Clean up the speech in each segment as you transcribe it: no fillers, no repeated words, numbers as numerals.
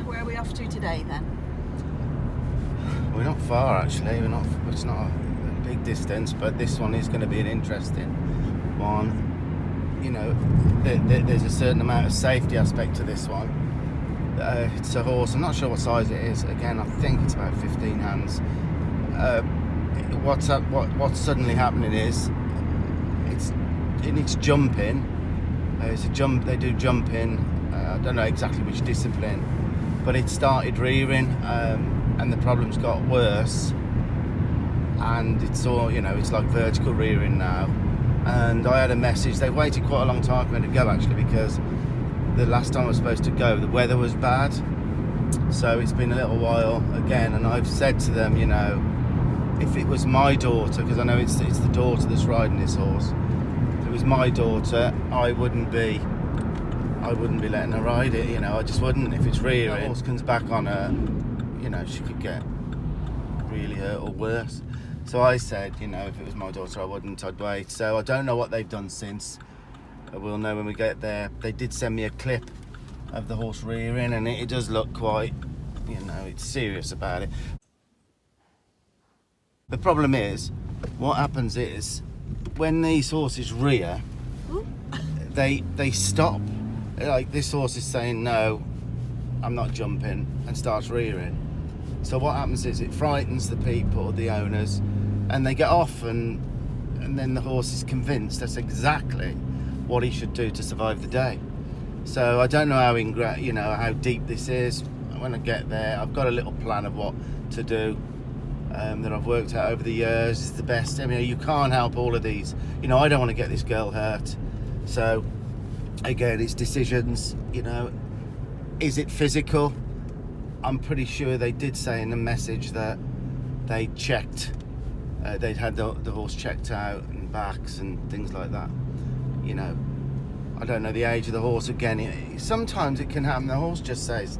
where are we off to today then? We're not far actually. It's not a big distance, but this one is going to be an interesting one. You know, there's a certain amount of safety aspect to this one. It's a horse. I'm not sure what size it is. Again, I think it's about 15 hands. What's suddenly happening is it's jumping. It's a jump. They do jumping. I don't know exactly which discipline, but it started rearing, and the problems got worse. And it's all, you know, it's like vertical rearing now. And I had a message. They waited quite a long time for me to go actually, because the last time I was supposed to go, the weather was bad. So it's been a little while again, and I've said to them, you know, if it was my daughter, because I know it's the daughter that's riding this horse. If it was my daughter, I wouldn't be letting her ride it. You know, I just wouldn't. If it's rearing, the horse comes back on her, you know, she could get really hurt or worse. So I said, you know, if it was my daughter, I wouldn't. I'd wait. So I don't know what they've done since. We'll know when we get there. They did send me a clip of the horse rearing, and it does look quite, you know, it's serious about it. The problem is, what happens is, when these horses rear, they stop. Like this horse is saying, no, I'm not jumping, and starts rearing. So what happens is it frightens the people, the owners, and they get off, and then the horse is convinced that's exactly what he should do to survive the day. So I don't know how deep this is. When I get there, I've got a little plan of what to do that I've worked out over the years. Is the best. I mean, you can't help all of these. You know, I don't want to get this girl hurt. So again, it's decisions. You know, is it physical? I'm pretty sure they did say in the message that they checked. They'd had the horse checked out and backs and things like that. You know, I don't know the age of the horse. Again, sometimes it can happen. The horse just says,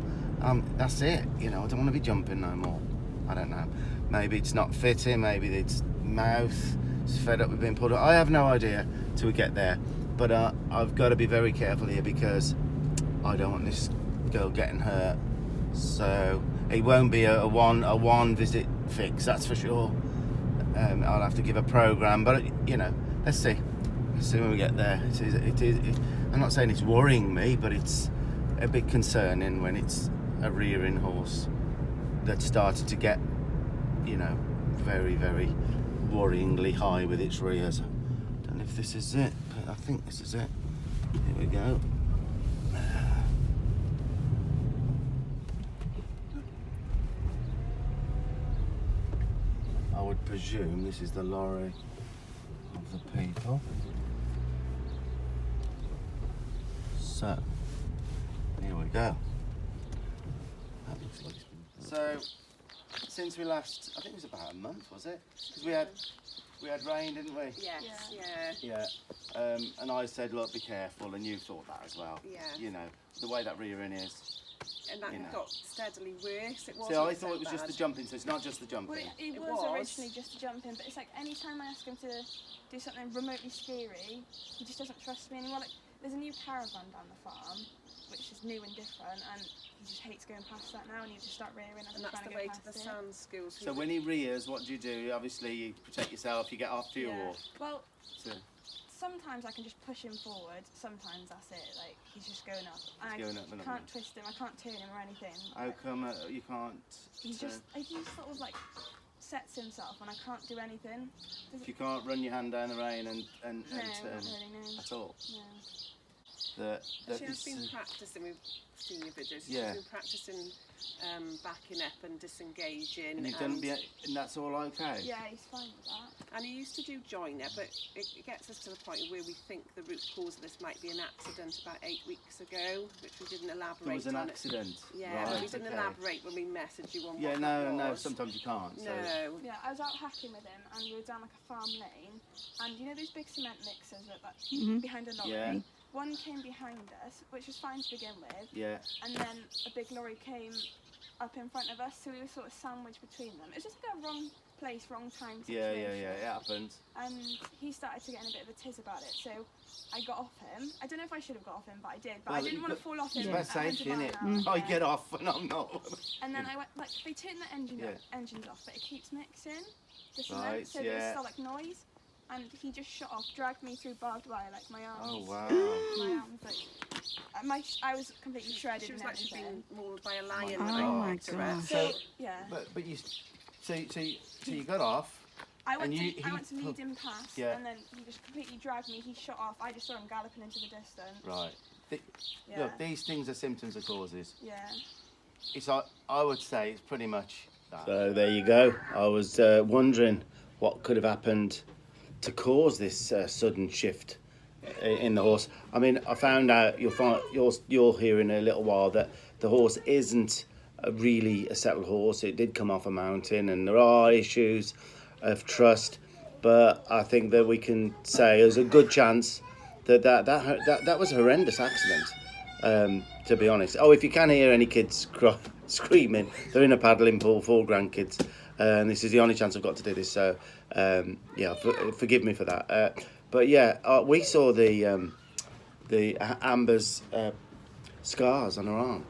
that's it. You know, I don't want to be jumping no more. I don't know. Maybe it's not fitting. Maybe its mouth is fed up with being pulled up. I have no idea till we get there. But I've got to be very careful here, because I don't want this girl getting hurt. So it won't be a one visit fix, that's for sure. I'll have to give a program, but you know, let's see when we get there. It is. I'm not saying it's worrying me, but it's a bit concerning when it's a rearing horse that started to get, you know, very, very worryingly high with its rears. I don't know if this is it, but I think this is it. Here we go. I would presume this is the lorry of the people. So, here we go. That looks like it's been... So, since we last, I think it was about a month, was it? Because we had rain, didn't we? Yes, yeah. And I said, look, be careful, and you thought that as well. Yeah. You know, the way that rearing is. And that got steadily worse. It wasn't. See, I thought it was just the jumping, so it's not just the jumping. Well, it was originally just the jumping, but it's like any time I ask him to do something remotely scary, he just doesn't trust me anymore. Like, there's a new caravan down the farm, which is new and different, and he just hates going past that now, and he just start rearing as and I'm that's trying the to go way to past the it. sand school. So when he rears, what do? Obviously, you protect yourself, you get off, do you? Yeah. Or? Well, So, sometimes I can just push him forward, sometimes that's it, like, he's just going up. And going up I and up can't and up. twist him, I can't turn him or anything. How come you can't? He just sort of like sets himself and I can't do anything. You can't run your hand down the rein and No, turn not really, no. at all. No. She has been practicing, we've seen your videos, she's been practicing backing up and disengaging. And you've done, and that's all okay? Yeah, he's fine with that. And he used to do joiner, but it gets us to the point where we think the root cause of this might be an accident about 8 weeks ago, which we didn't elaborate on. There was an accident? Yeah, right, but we didn't elaborate when we messaged you on what no, sometimes you can't. No. So. Yeah, I was out hacking with him and we were down like a farm lane, and you know those big cement mixers that behind a lorry? Yeah. One came behind us, which was fine to begin with. Yeah. And then a big lorry came up in front of us, so we were sort of sandwiched between them. It was just like a wrong place, wrong time Yeah, situation. it happens. And he started to get in a bit of a tiz about it, so I got off him. I don't know if I should have got off him, but I did. But Well, I didn't want to fall off him. It's at about safety, 100 innit? miles an hour. I get off when I'm not. And then I went, like, they turned the engines off, but it keeps mixing the cement, Right, so there's still like noise. And he just shot off, dragged me through barbed wire, like my arms. Oh wow. My arms, like, I was completely shredded. She was and like she'd everything. been mauled by a lion. Oh when I my picked her up. gosh. So yeah. But you, so you got off. I went, and I went to lead him past, Yeah. and then he just completely dragged me. He shot off. I just saw him galloping into the distance. Right. Yeah. Look, these things are symptoms of causes. Yeah. It's I would say it's pretty much that. So there you go. I was wondering what could have happened to cause this sudden shift in the horse. I mean, I found out you'll hear in a little while that the horse isn't really a settled horse. It did come off a mountain, and there are issues of trust. But I think that we can say there's a good chance that was a horrendous accident. To be honest. Oh, if you can hear any kids screaming, they're in a paddling pool, 4 grandkids, and this is the only chance I've got to do this. So, yeah, forgive me for that. But yeah, we saw the Amber's scars on her arm,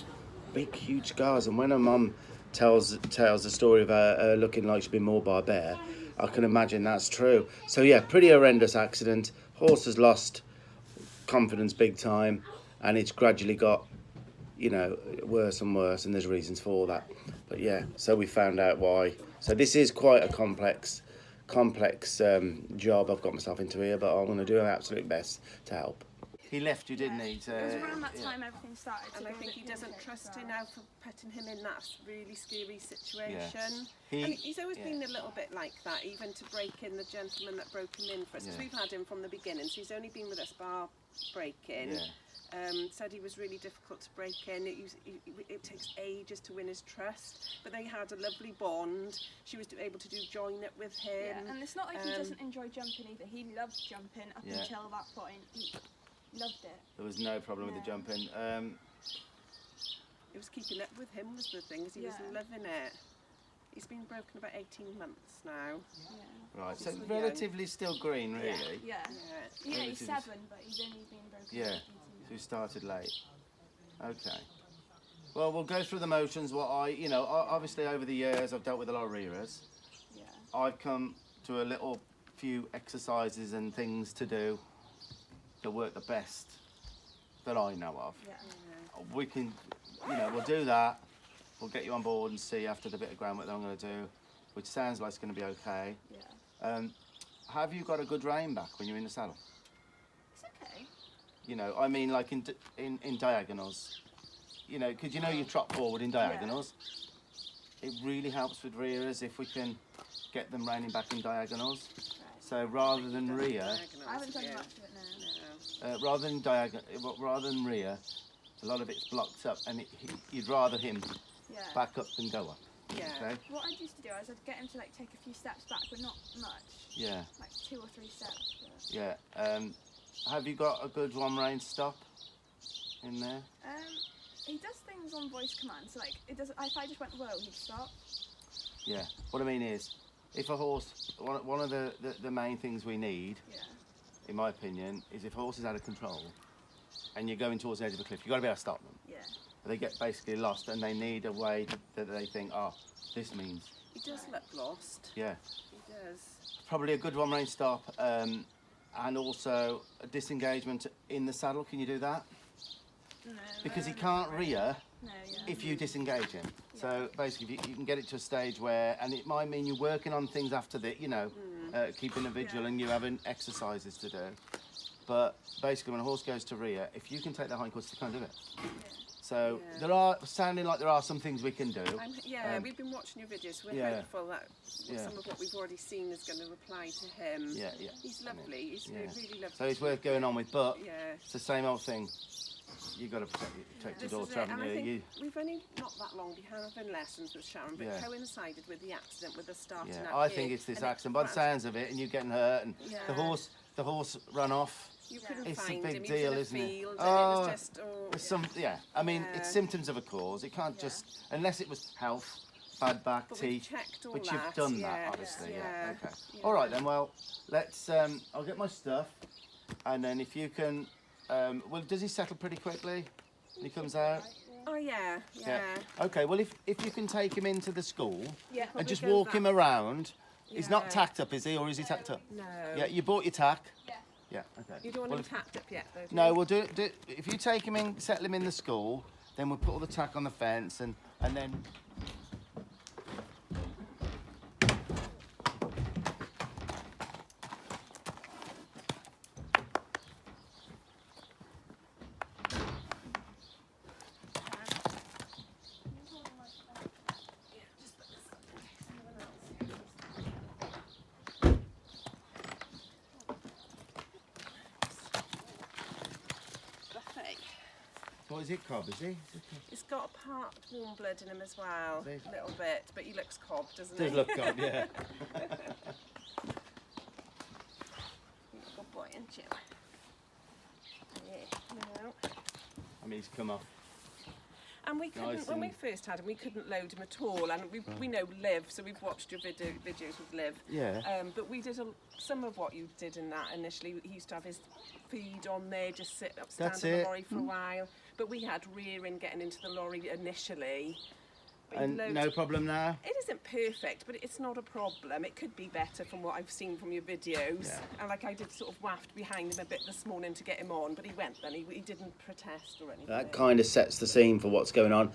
big, huge scars. And when her mum tells the story of her looking like she'd been mauled by a bear, I can imagine that's true. So yeah, pretty horrendous accident. Horse has lost confidence big time, and it's gradually got, worse and worse, and there's reasons for that. But yeah, so we found out why. So this is quite a complex job I've got myself into here, but I'm going to do my absolute best to help. He left you, didn't he? It was around that time everything started. And to I go think a he bit doesn't pear-shaped trust as her well. now for putting him in that really scary situation. He- and he's always yeah. been a little bit like that, even to break in the gentleman that broke him in for us. Because Yeah. we've had him from the beginning, so he's only been with us bar breaking. Yeah. Said he was really difficult to break in. It takes ages to win his trust, but they had a lovely bond. She was able to do join it with him. Yeah, and it's not like he doesn't enjoy jumping either. He loved jumping up Yeah. until that point. He loved it. There was no problem with the Yeah. jumping. It was keeping up with him was the thing, 'cause he was Yeah. loving it. He's been broken about 18 months now. Yeah. Right, so Obviously, relatively still green, really. Yeah. Yeah. Yeah, he's Relatively- 7, but he's only been broken. Yeah. 18 So we started late. Okay. Well, we'll go through the motions. What obviously over the years I've dealt with a lot of rearers. Yeah. I've come to a few exercises and things to do that work the best that I know of. Yeah. We can, we'll do that. We'll get you on board and see after the bit of groundwork that I'm going to do, which sounds like it's going to be okay. Yeah. Have you got a good rein back when you're in the saddle? It's okay. I mean, like in diagonals. Because you trot forward in diagonals. It really helps with rearers if we can get them reining back in diagonals. So rather than rear, I haven't done much of it now. rather than rear, a lot of it's blocked up, and you'd rather him Yeah. back up than go up. Yeah. Okay. What I used to do is I'd get him to take a few steps back, but not much. Yeah. Like 2 or 3 steps. But, Yeah. Have you got a good one-rein stop in there? he does things on voice command, so it does. If I just went whoa, he'd stop. Yeah. What I mean is, if a horse, one of the main things we need, Yeah. in my opinion, is if a horse is out of control and you're going towards the edge of a cliff, you've got to be able to stop them. Yeah. They get basically lost, and they need a way that they think, oh, this means. He does look lost. Yeah. He does. Probably a good one-rein stop, and also a disengagement in the saddle. Can you do that? No. Because he can't rear No. Yeah. if you disengage him. So basically, you can get it to a stage where, and it might mean you're working on things after that, keeping a vigil, Yeah. and you having exercises to do. But basically, when a horse goes to rear, if you can take the hindquarters, you can't do it. Yeah. So Yeah. there are sounding like there are some things we can do. We've been watching your videos. We're Yeah. hopeful that Yeah. some of what we've already seen is going to apply to him. Yeah. He's lovely. He's Yeah. really lovely. So it's worth going on with, but Yeah. it's the same old thing. You've got to protect your This daughter, is it. haven't And I you? think we've only not that long been having lessons with Sharon, but Yeah. coincided with the accident with the starting Yeah, out I here. think it's this And accident. By the sounds of it, and you getting hurt, and Yeah. the horse run off. You couldn't It's a find big him. deal, he was in a isn't it? field, and Oh, it was just There's some, I mean, it's Yeah. symptoms of a cause. It can't just, unless it was health, bad back, But we've teeth. checked all But that. you've done that, yes, obviously. Yeah. yeah. Okay. Yeah. All right then. Well, let's. I'll get my stuff, and then if you can. Well, does he settle pretty quickly when he comes out? Oh yeah, yeah. Okay. Well, if you can take him into the school Yeah. and just Probably go walk him that- around. He's not Yeah. tacked up, is he, or is he tacked up? No. Yeah. You bought your tack. Yeah. Yeah. Okay. You don't want Well, him tapped up yet, though. Do no, you? we'll do it. If you take him in, settle him in the school, then we'll put all the tack on the fence, and then. Buffet. What is it, cob? Is he? He's got a part warm blood in him as well, Does he? a little bit, but he looks cob, doesn't Does he? look cob, yeah. Good boy, isn't you? Yeah, no. I mean, he's come off. And we couldn't, Nice when we and- first had him, we couldn't load him at all. And we know Liv, so we've watched your videos with Liv. Yeah. But we did some of what you did in that initially. He used to have his feed on there, just sit up, stand That's on the it. lorry for a while. But we had rearing getting into the lorry initially. But he And loads- no problem now? It isn't perfect, but it's not a problem. It could be better from what I've seen from your videos. Yeah. And like I did sort of waft behind him a bit this morning to get him on, but he went then. He didn't protest or anything. That kind of sets the scene for what's going on.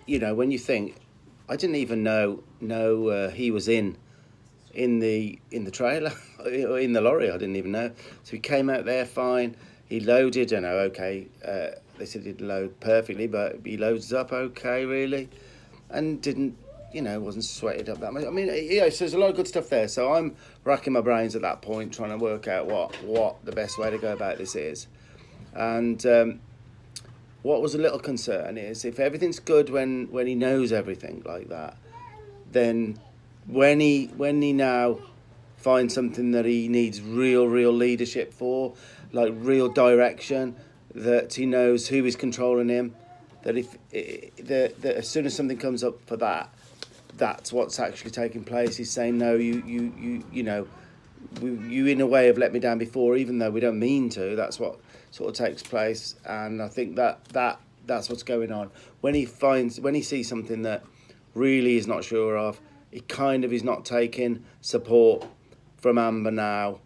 You know, when you think, I didn't even know he was in the trailer, or in the lorry. I didn't even know. So he came out there fine. He loaded. I know. Okay. They said he'd load perfectly, but he loads up okay, really, and didn't. You know, wasn't sweated up that much. I mean, yeah. So there's a lot of good stuff there. So I'm racking my brains at that point, trying to work out what the best way to go about this is, and. What was a little concern is if everything's good when he knows everything like that, then when he now finds something that he needs real leadership for, like real direction, that he knows who is controlling him, that that as soon as something comes up for that, that's what's actually taking place. He's saying no, you know, you in a way have let me down before, even though we don't mean to. That's what sort of takes place, and I think that's what's going on. When he sees something that really he's not sure of, he kind of is not taking support from Amber now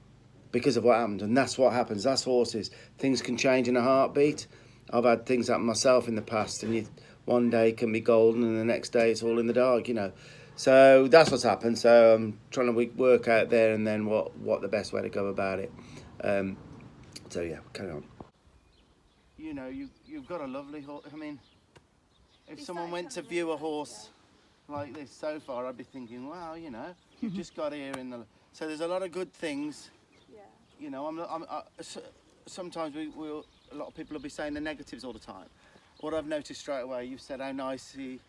because of what happened, and that's what happens. That's horses. Things can change in a heartbeat. I've had things happen myself in the past, and one day can be golden, and the next day it's all in the dark, you know. So that's what's happened. So I'm trying to work out there and then what the best way to go about it. So yeah, carry on. You know, you've got a lovely horse. I mean, if someone went to view a horse like this so far, I'd be thinking, wow, you know, you've just got here in the. So there's a lot of good things. Yeah. You know, sometimes a lot of people will be saying the negatives all the time. What I've noticed straight away, you've said how nice it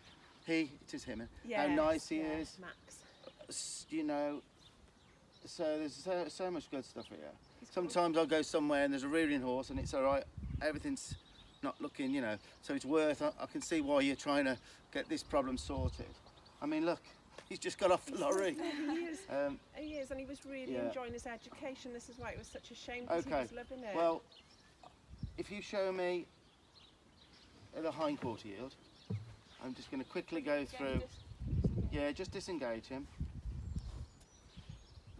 is him, how nice he is. Max. You know, so there's so much good stuff here. Sometimes I'll go somewhere and there's a rearing horse and it's all right, everything's not looking, you know, so it's worth, I can see why you're trying to get this problem sorted. I mean, look, he's just got off the lorry. He is, and he was really yeah. enjoying his education. This is why it was such a shame, because he Okay, was loving it. well, if you show me the hindquarter yield, I'm just going to quickly go through. Yeah, just disengage him.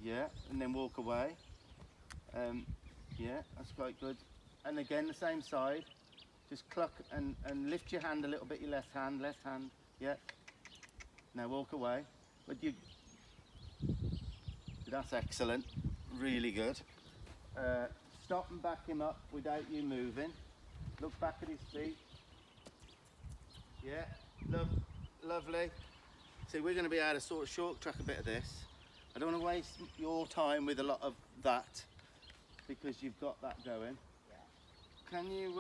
Yeah, and then walk away. Yeah, that's quite good. And again, the same side. Just cluck and lift your hand a little bit, your left hand, yeah. Now walk away. But that's excellent, really good. Stop and back him up without you moving. Look back at his feet. Yeah, lovely. So we're going to be able to sort of short track a bit of this. I don't want to waste your time with a lot of that because you've got that going. Can you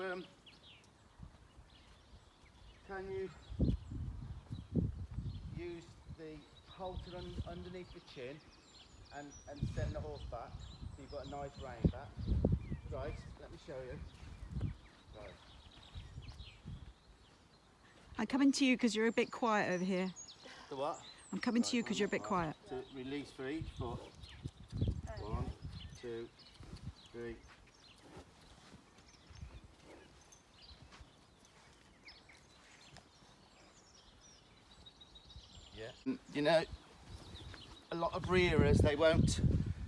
use the halter underneath the chin and send the horse back so you've got a nice rein back? Right, let me show you. Right. I'm coming to you because you're a bit quiet over here. The what? I'm coming to you because you're a bit quiet. To release for each foot. 1, 2, 3. Yeah. You know, a lot of rearers, they won't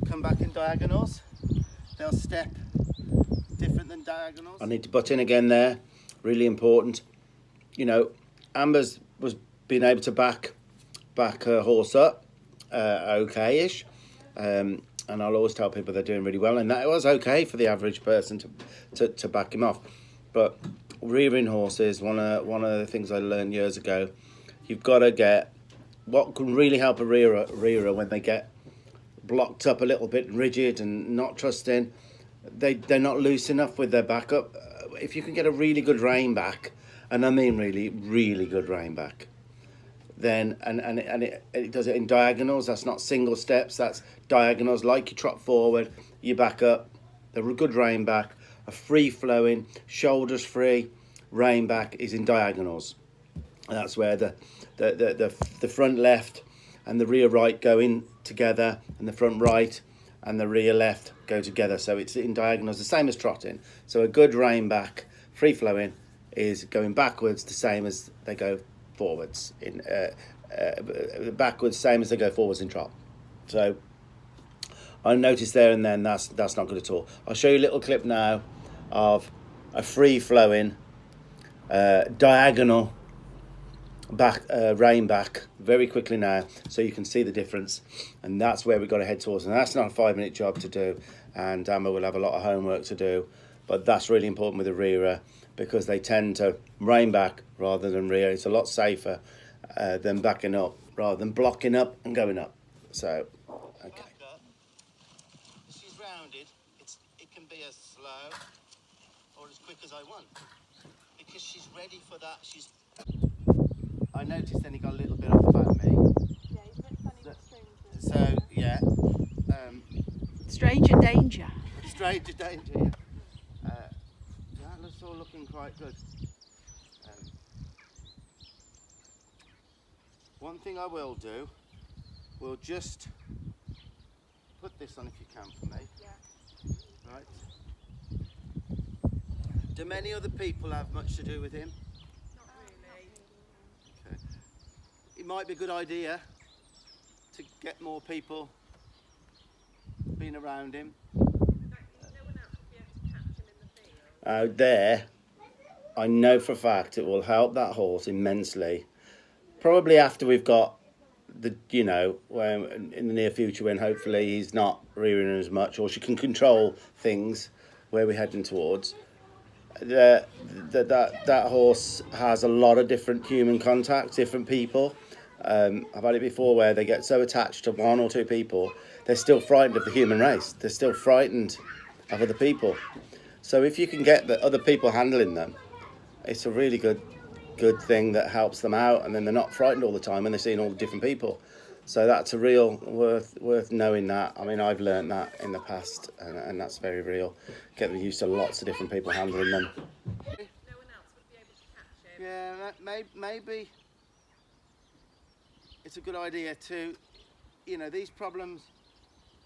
come back in diagonals. They'll step different than diagonals. I need to butt in again there. Really important. You know, Amber's was being able to back her horse up okay-ish. And I'll always tell people they're doing really well, and that was okay for the average person to back him off. But rearing horses, one of the things I learned years ago, you've got to get what can really help a rearer when they get blocked up a little bit, rigid and not trusting. They're not loose enough with their backup. If you can get a really good rein back, and I mean really, really good rein back, then and it does it in diagonals. That's not single steps, that's diagonals. Like you trot forward, you back up, a good rein back, a free flowing, shoulders free rein back is in diagonals. And that's where the front left and the rear right go in together, and the front right and the rear left go together. So it's in diagonals, the same as trotting. So a good rein back, free flowing, is going backwards the same as they go forwards in backwards, same as they go forwards in trot. So I noticed there and then that's not good at all. I'll show you a little clip now of a free flowing diagonal back rein back very quickly now, so you can see the difference. And that's where we've got to head towards, and that's not a 5-minute job to do, and Amber will have a lot of homework to do, but that's really important with the rearer, because they tend to rein back rather than rear. It's a lot safer than backing up rather than blocking up and going up. So okay, back up. If she's rounded, it can be as slow or as quick as I want, because she's ready for that. I noticed then he got a little bit off about me. Yeah, he's a bit funny but strange. So yeah, Stranger danger. stranger danger. Yeah. That looks all looking quite good. One thing I will do, we'll just put this on if you can for me. Yeah. Right. Do many other people have much to do with him? Not really. Okay. It might be a good idea to get more people being around him. No one else would be able to catch him in the field. Out there, I know for a fact it will help that horse immensely. Probably after we've got when in the near future, when hopefully he's not rearing as much, or she can control things where we're heading towards. That horse has a lot of different human contacts, different people. I've had it before where they get so attached to 1 or 2 people, they're still frightened of the human race. They're still frightened of other people. So if you can get the other people handling them, it's a really good thing that helps them out, and then they're not frightened all the time when they're seeing all the different people. So that's a real worth knowing that. I mean, I've learned that in the past, and that's very real. Get them used to lots of different people handling them. No one else would be able to catch him. Yeah, maybe it's a good idea to, these problems.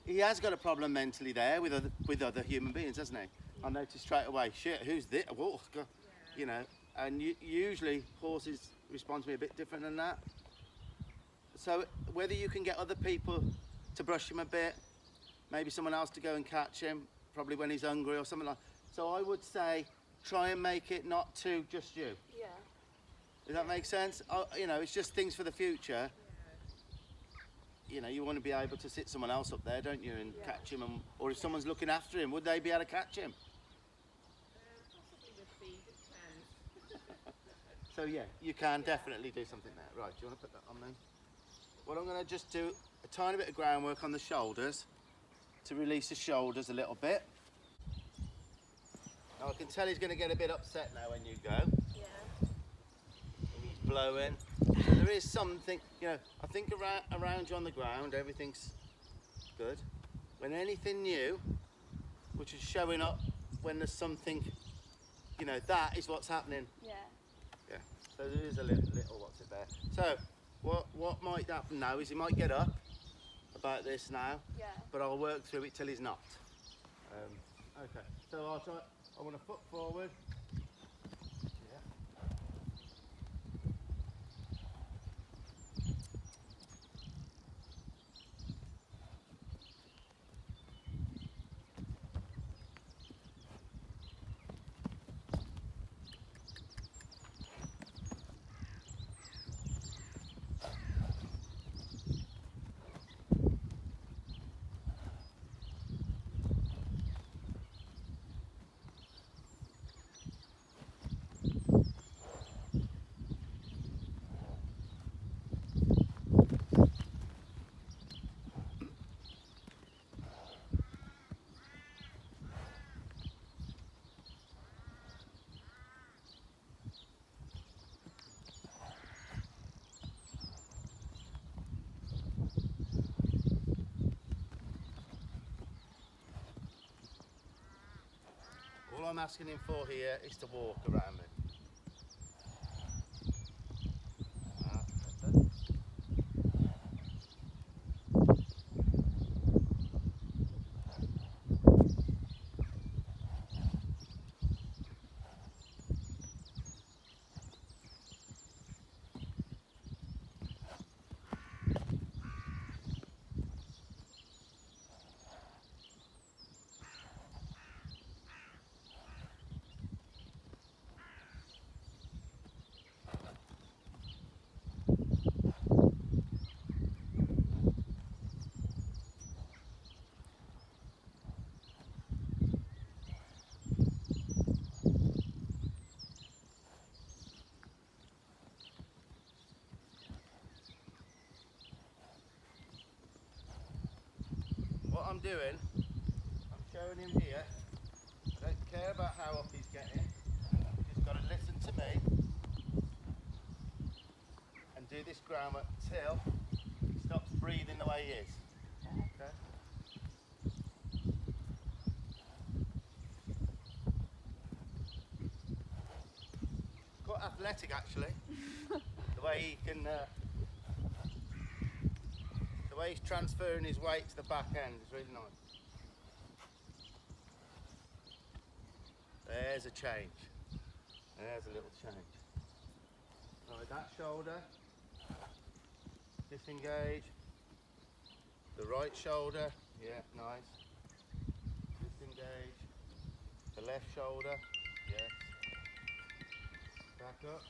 He has got a problem mentally there with other human beings, hasn't he? I noticed straight away. Shit, who's this? Whoa, God. And usually horses respond to me a bit different than that. So whether you can get other people to brush him a bit, maybe someone else to go and catch him, probably when he's hungry or something like that. So I would say try and make it not just you. Yeah. Does that make sense? It's just things for the future. You want to be able to sit someone else up there, don't you, and catch him, or if someone's looking after him, would they be able to catch him? Possibly with feed, it depends. So yeah, you can definitely do something there. Right, do you want to put that on then? Well, I'm going to just do a tiny bit of groundwork on the shoulders to release the shoulders a little bit. Now I can tell he's going to get a bit upset now when you go. Yeah. And he's blowing. So there is something, I think around you on the ground, everything's good. When anything new, which is showing up when there's something, that is what's happening. Yeah. Yeah. So there is a little what's it there. So what might happen now is he might get up about this now, Yeah. but I'll work through it till he's not. Okay, so I'll try. I want a foot forward. Yeah. All I'm asking him for here is to walk around me. That's it. What I'm doing, I'm showing him here. I don't care about how up he's getting. He's just got to listen to me and do this groundwork till he stops breathing the way he is. Okay? Quite athletic actually. The way he can, the way he's transferring his weight to the back end is really nice. There's a change. There's a little change. Right, that shoulder, disengage. The right shoulder, yeah, nice. Disengage. The left shoulder, yes. Back up.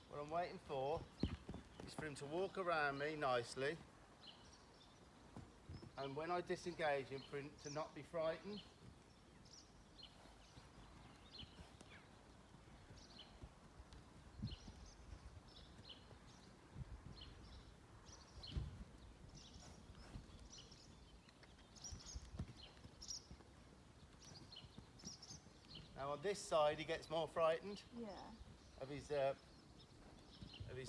What I'm waiting for is for him to walk around me nicely, and when I disengage him, for him to not be frightened. Now on this side he gets more frightened Yeah. of his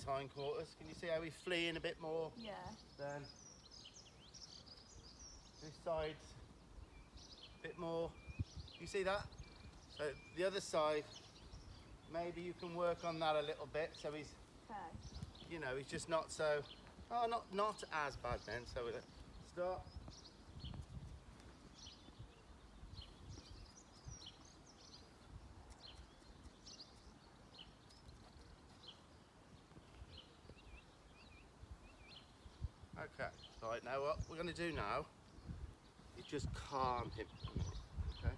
hindquarters. Can you see how he's fleeing a bit more Yeah. than this side's a bit more? You see that? So the other side, maybe you can work on that a little bit so he's, Okay. you know, he's just not so, oh, not as bad then. So we'll start. Okay. Right, now what we're going to do now is just calm him. Okay?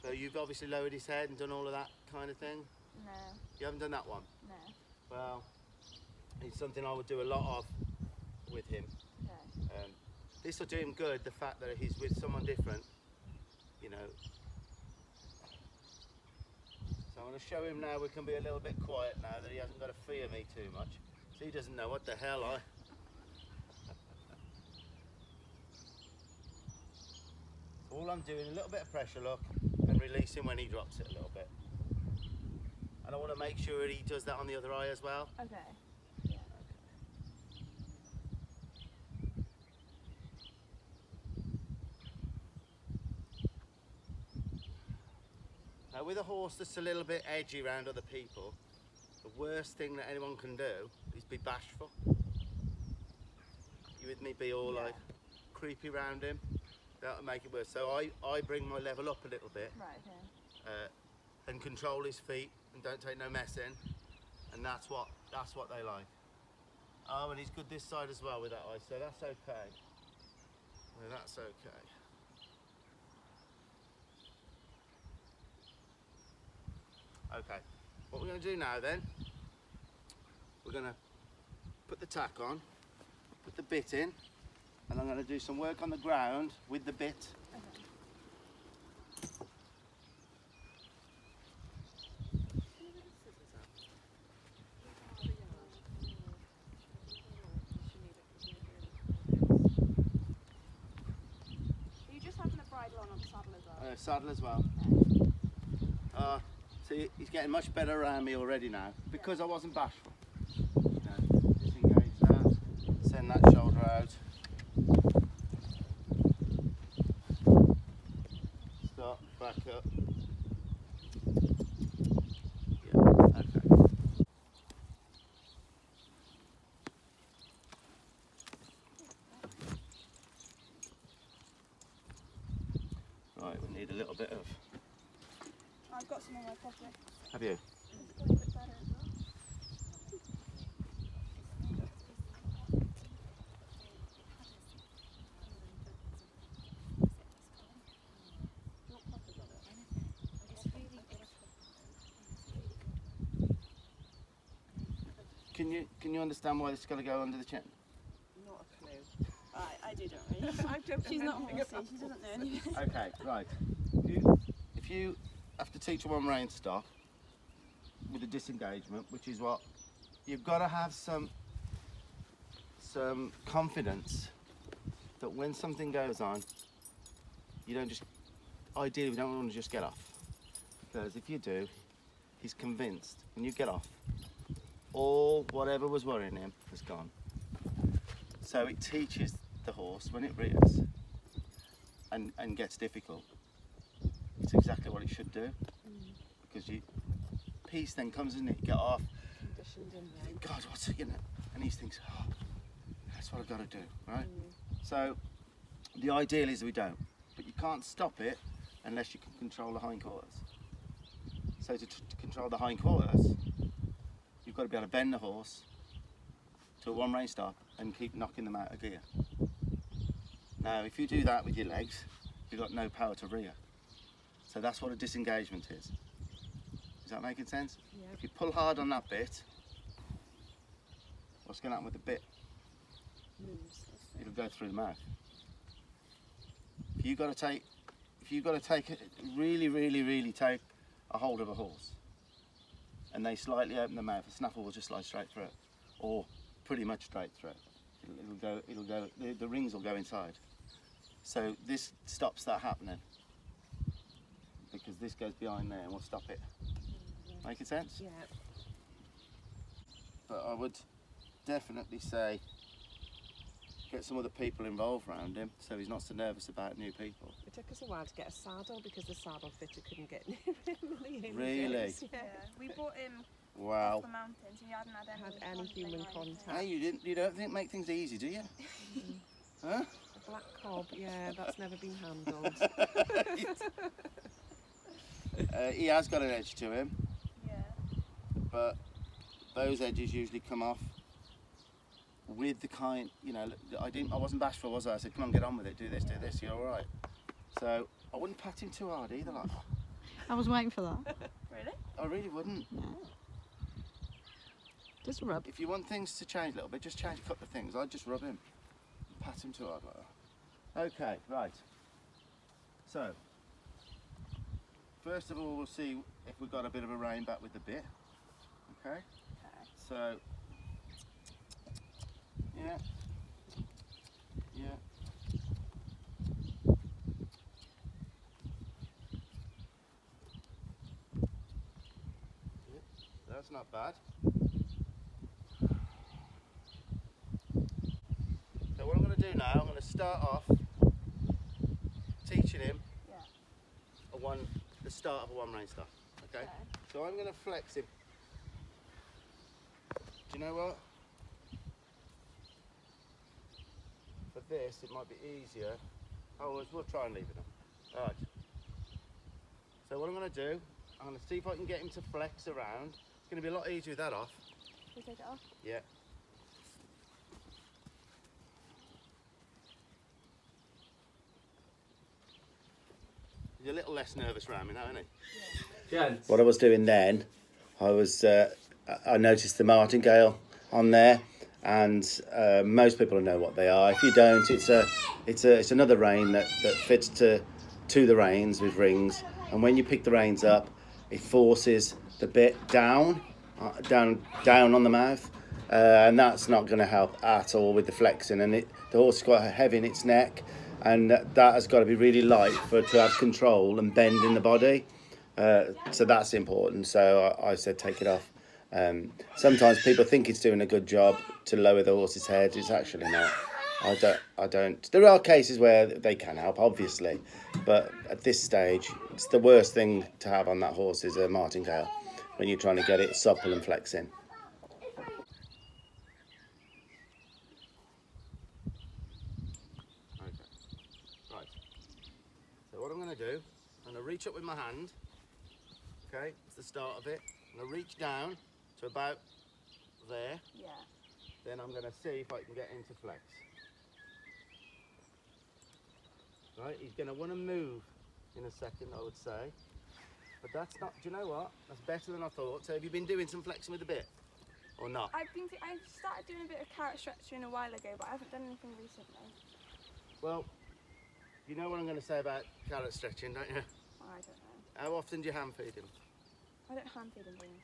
So you've obviously lowered his head and done all of that kind of thing? No, You haven't done that one? no. Well, it's something I would do a lot of with him. Okay. This will do him good, the fact that he's with someone different, you know. So I'm going to show him now we can be a little bit quiet now that he hasn't got to fear me too much. So he doesn't know what the hell All I'm doing, a little bit of pressure, look, and release him when he drops it a little bit. And I want to make sure he does that on the other eye as well. Okay. Yeah. Now with a horse that's a little bit edgy around other people, the worst thing that anyone can do is be bashful. You with me? Be all like creepy around him. That'll make it worse. So I bring my level up a little bit. Right, okay. And control his feet and don't take no messing. And that's what they like. Oh, and he's good this side as well with that eye, so that's okay. Well, that's okay. Okay, what we're going to do now then, we're going to put the tack on, put the bit in, and I'm going to do some work on the ground with the bit. Okay. Are you just having the bridle on the saddle as well? Saddle as well. See, he's getting much better around me already now because I wasn't bashful. You know, disengage that, send that shoulder out. Stop, back up. Yeah, okay. Right, we need a little bit of. I've got some in my pocket. Have you? It's got a bit better as well. Can you understand why this is going to go under the chin? Not a clue. I do, don't worry. I don't She's know not anything horsey, about she doesn't know anything. Okay, right. If you have to teach a one-rein stop with a disengagement, which is what you've got to have some confidence that when something goes on, you don't just. Ideally, we don't want to just get off, because if you do, he's convinced when you get off, all whatever was worrying him has gone. So it teaches the horse when it rears and gets difficult. It's exactly what it should do, because peace then comes, isn't it? You get off. conditioned in there. God, what's it, you know? And he thinks, oh, that's what I've got to do, right? So the ideal is we don't, but you can't stop it unless you can control the hindquarters. So to control the hindquarters, you've got to be able to bend the horse to a one-rein stop and keep knocking them out of gear. Now, if you do that with your legs, you've got no power to rear. So that's what a disengagement is. Is that making sense? Yeah. If you pull hard on that bit, what's going to happen with the bit? Moves. It'll go through the mouth. If you've got to take it, really take a hold of a horse, and they slightly open the mouth, the snaffle will just slide straight through it, or pretty much straight through it. It'll go. The rings will go inside. So this stops that happening, because this goes behind there and we'll stop it. Making sense? Yeah. But I would definitely say get some other people involved around him so he's not so nervous about new people. It took us a while to get a saddle because the saddle fitter couldn't get near him. Really? Yeah. Yeah, we brought him Wow. off the mountains. He hadn't had any, human contact. Hey, you don't think make things easy, do you? Huh? A black cob, yeah, that's never been handled. He has got an edge to him, Yeah. but those edges usually come off with the kind, you know, I wasn't bashful, was I? I said, come on, get on with it, do this, you're all right. So I wouldn't pat him too hard either, like that. I was waiting for that. Really? I really wouldn't. No. Just a rub. If you want things to change a little bit, just change a couple of things. I'd just rub him. Pat him too hard like that. Okay, right. So, first of all, we'll see if we've got a bit of a rein back with the bit. Okay? So, yeah. That's not bad. So what I'm going to do now, I'm going to start off teaching him the start of a one-rein stuff. Okay? So I'm going to flex him. Do you know what? For this, it might be easier. Oh, we'll try and leave it on. Alright. So what I'm going to do, I'm going to see if I can get him to flex around. It's going to be a lot easier with that off. Should we take it off? Yeah. He's a little less nervous around me now, isn't he? Yeah. What I was doing then, I noticed the martingale on there, and most people know what they are. If you don't, it's another rein that fits to the reins with rings, and when you pick the reins up, it forces the bit down on the mouth, and that's not going to help at all with the flexing. And the horse is quite heavy in its neck, and that has got to be really light for it to have control and bend in the body. So that's important. So I said take it off. Sometimes people think it's doing a good job to lower the horse's head. It's actually not. I don't. There are cases where they can help, obviously, but at this stage, it's the worst thing to have on that horse is a martingale when you're trying to get it supple and flexing. Okay. Right. So what I'm going to do, I'm going to reach up with my hand. Okay, it's the start of it. I'm going to reach down to about there. Yeah. Then I'm going to see if I can get him to flex. Right, he's going to want to move in a second, I would say. But that's not, do you know what? That's better than I thought. So have you been doing some flexing with the bit? Or not? I've started doing a bit of carrot stretching a while ago, but I haven't done anything recently. Well, you know what I'm going to say about carrot stretching, don't you? I don't know. How often do you hand feed him? I don't hand feed him or anything.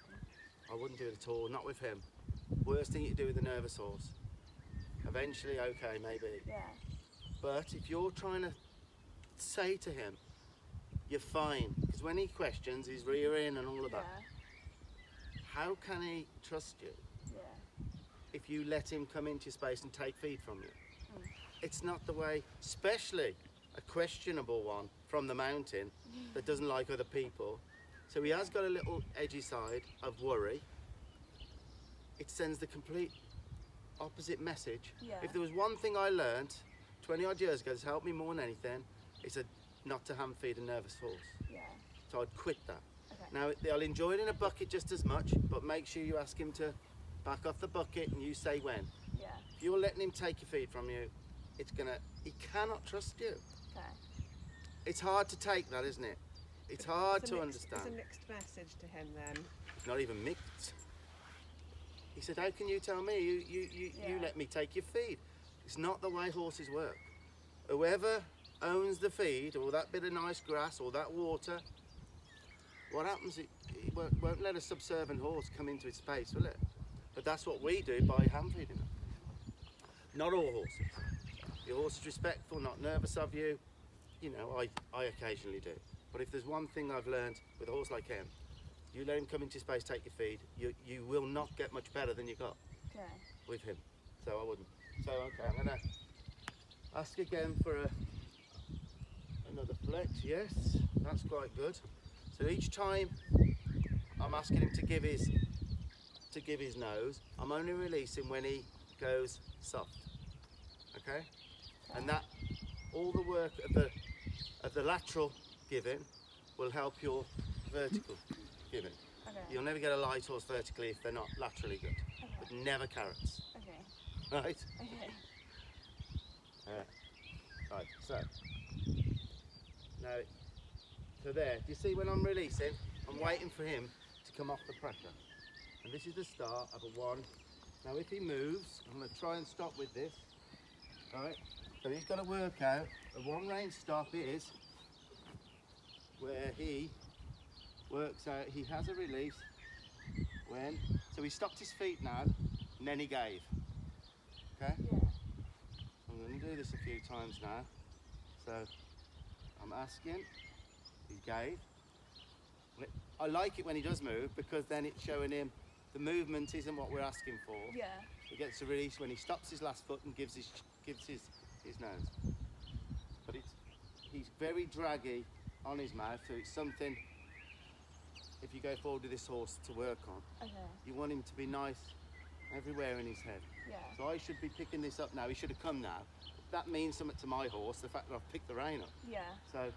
I wouldn't do it at all, not with him. Worst thing you do with a nervous horse. Eventually, okay, maybe. Yeah. But if you're trying to say to him, you're fine, because when he questions, he's rearing and all of that. How can he trust you if you let him come into your space and take feed from you? It's not the way, especially a questionable one from the mountain that doesn't like other people. So he has got a little edgy side of worry. It sends the complete opposite message. If there was one thing I learned 20 odd years ago that's helped me more than anything, it's not to hand feed a nervous horse. So I'd quit that. Now they'll enjoy it in a bucket just as much, but make sure you ask him to back off the bucket and you say when. If you're letting him take your feed from you, he cannot trust you. It's hard to take that, isn't it? It's hard to understand. It's a mixed message to him then. Not even mixed. He said, how can you tell me? You let me take your feed. It's not the way horses work. Whoever owns the feed, or that bit of nice grass, or that water, what happens, it won't let a subservient horse come into its space, will it? But that's what we do by hand feeding them. Not all horses. Your horse is respectful, not nervous of you. You know, I occasionally do. But if there's one thing I've learned with a horse like him, you let him come into your space, take your feed, you will not get much better than you got with him. So I wouldn't. So, okay, I'm going to ask again for another flex. Yes, that's quite good. So each time I'm asking him to give his nose, I'm only releasing when he goes soft. Okay? And that, all the work of the lateral giving will help your vertical giving. Okay. You'll never get a light horse vertically if they're not laterally good. Okay. But never carrots, Okay. right? Okay. Right, so now, so there, do you see when I'm releasing? I'm Yeah. waiting for him to come off the pressure. And this is the start of a one. Now if he moves, I'm going to try and stop with this. Alright, so he's got to work out a one-rein stop is where he works out, he has a release when, so he stopped his feet now, and then he gave. Okay? Yeah. I'm going to do this a few times now. So I'm asking, he gave. I like it when he does move because then it's showing him the movement isn't what we're asking for. Yeah. He gets a release when he stops his last foot and gives his nose. But he's very draggy on his mouth, so it's something, if you go forward with this horse to work on, Okay. you want him to be nice everywhere in his head. Yeah. So I should be picking this up now. He should have come now. That means something to my horse, the fact that I've picked the rein up. Yeah. So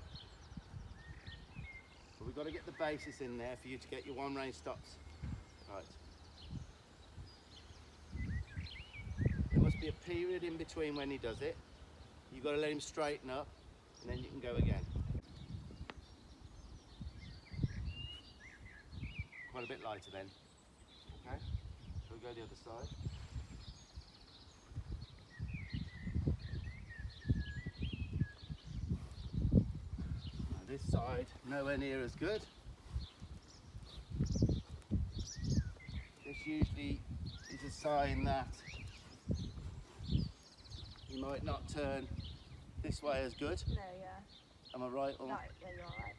but we've got to get the basis in there for you to get your one-rein stops. Right. There must be a period in between when he does it. You've got to let him straighten up and then you can go again. Quite a bit lighter then. Okay, so we'll go the other side. Now this side, nowhere near as good. This usually is a sign that you might not turn this way as good. No, yeah. Am I right? Or? No, yeah, you're right.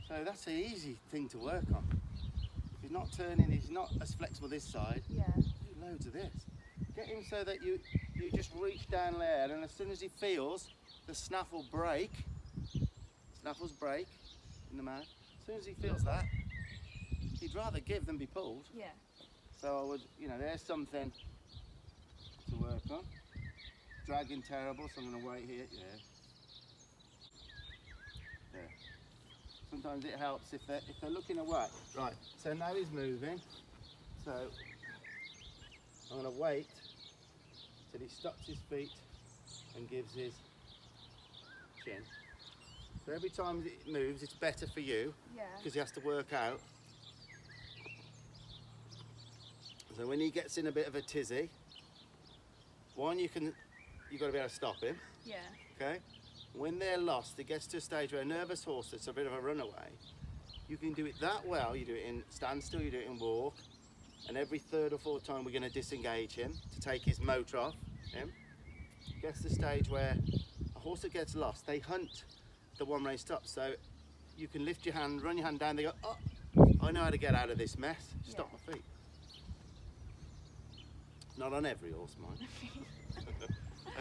So that's an easy thing to work on. If he's not turning, he's not as flexible this side. Yeah. Do loads of this. Get him so that you just reach down there, and as soon as he feels the snaffle break, snaffles break in the mouth, as soon as he feels that, he'd rather give than be pulled. Yeah. So I would, there's something to work on. Dragging terrible, so I'm going to wait here. Yeah. There. Sometimes it helps if they're looking away. Right, so now he's moving. So I'm going to wait till he stops his feet and gives his chin. So every time it moves, it's better for you Yeah. because he has to work out. So when he gets in a bit of a tizzy, one, you've got to be able to stop him. Yeah. Okay? When they're lost, it gets to a stage where a nervous horse that's a bit of a runaway, you can do it that well. You do it in standstill, you do it in walk, and every third or fourth time we're going to disengage him to take his motor off him. Gets to the stage where a horse that gets lost, they hunt the one-rein stop. So you can lift your hand, run your hand down, they go, oh, I know how to get out of this mess, stop my feet. Not on every horse, mind.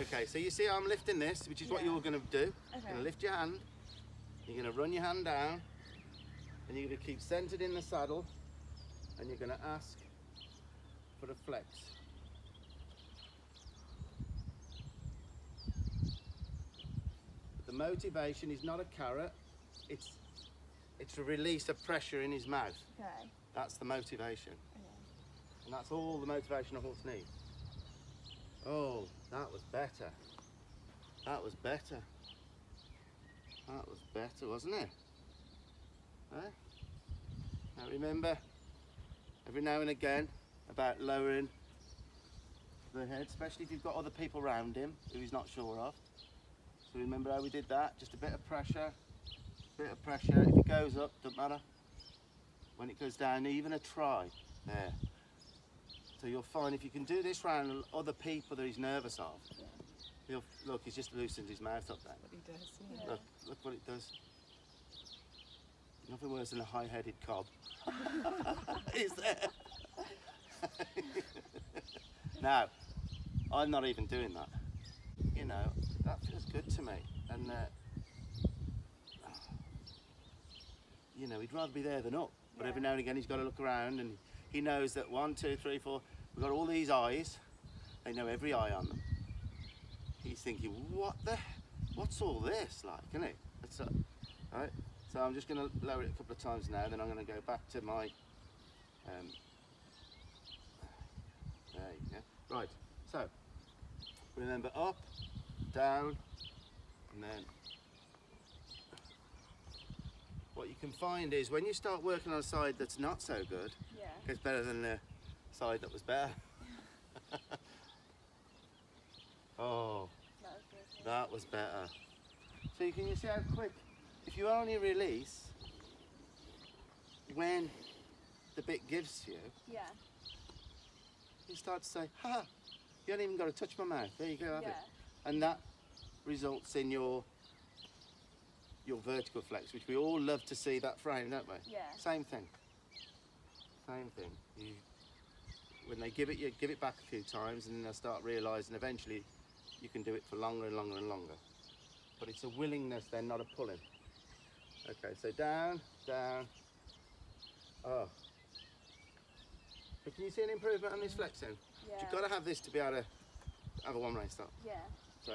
Okay, so you see I'm lifting this, which is what you're going to do. Okay. You're going to lift your hand, you're going to run your hand down, and you're going to keep centered in the saddle, and you're going to ask for a flex. But the motivation is not a carrot, it's a release of pressure in his mouth. Okay. That's the motivation. Okay. And that's all the motivation a horse needs. Oh, that was better. That was better. That was better, wasn't it? Eh? Now remember, every now and again, about lowering the head, especially if you've got other people around him who he's not sure of. So remember how we did that? Just a bit of pressure, bit of pressure. If it goes up, doesn't matter. When it goes down, even a try. There. So you'll find if you can do this around other people that he's nervous of, look, he's just loosened his mouth up there. What he does, yeah. Look what it does. Nothing worse than a high-headed cob. Is there? Now, I'm not even doing that. That feels good to me. And, he'd rather be there than up. But every now and again he's got to look around and he knows that 1, 2, 3, 4, we've got all these eyes. They know every eye on them. He's thinking, what's all this like, isn't it? Right? So I'm just going to lower it a couple of times now, then I'm going to go back to my, there you go. Right, so remember up, down, and then what you can find is when you start working on a side that's not so good, Yeah. it's better than the side that was better. Oh, That was good. Yeah. that was better. So you can see how quick, if you only release when the bit gives to you, Yeah. you start to say, ha, you haven't even got to touch my mouth. There you go, have Yeah. it. And that results in your vertical flex, which we all love to see that frame, don't we? Yeah. Same thing. Same thing. When they give it, you give it back a few times, and then they'll start realising eventually you can do it for longer and longer and longer. But it's a willingness then, not a pulling. Okay, so down, down. Oh. But can you see an improvement on this flexing? Yeah. You've got to have this to be able to have a one-rein start. Yeah. So,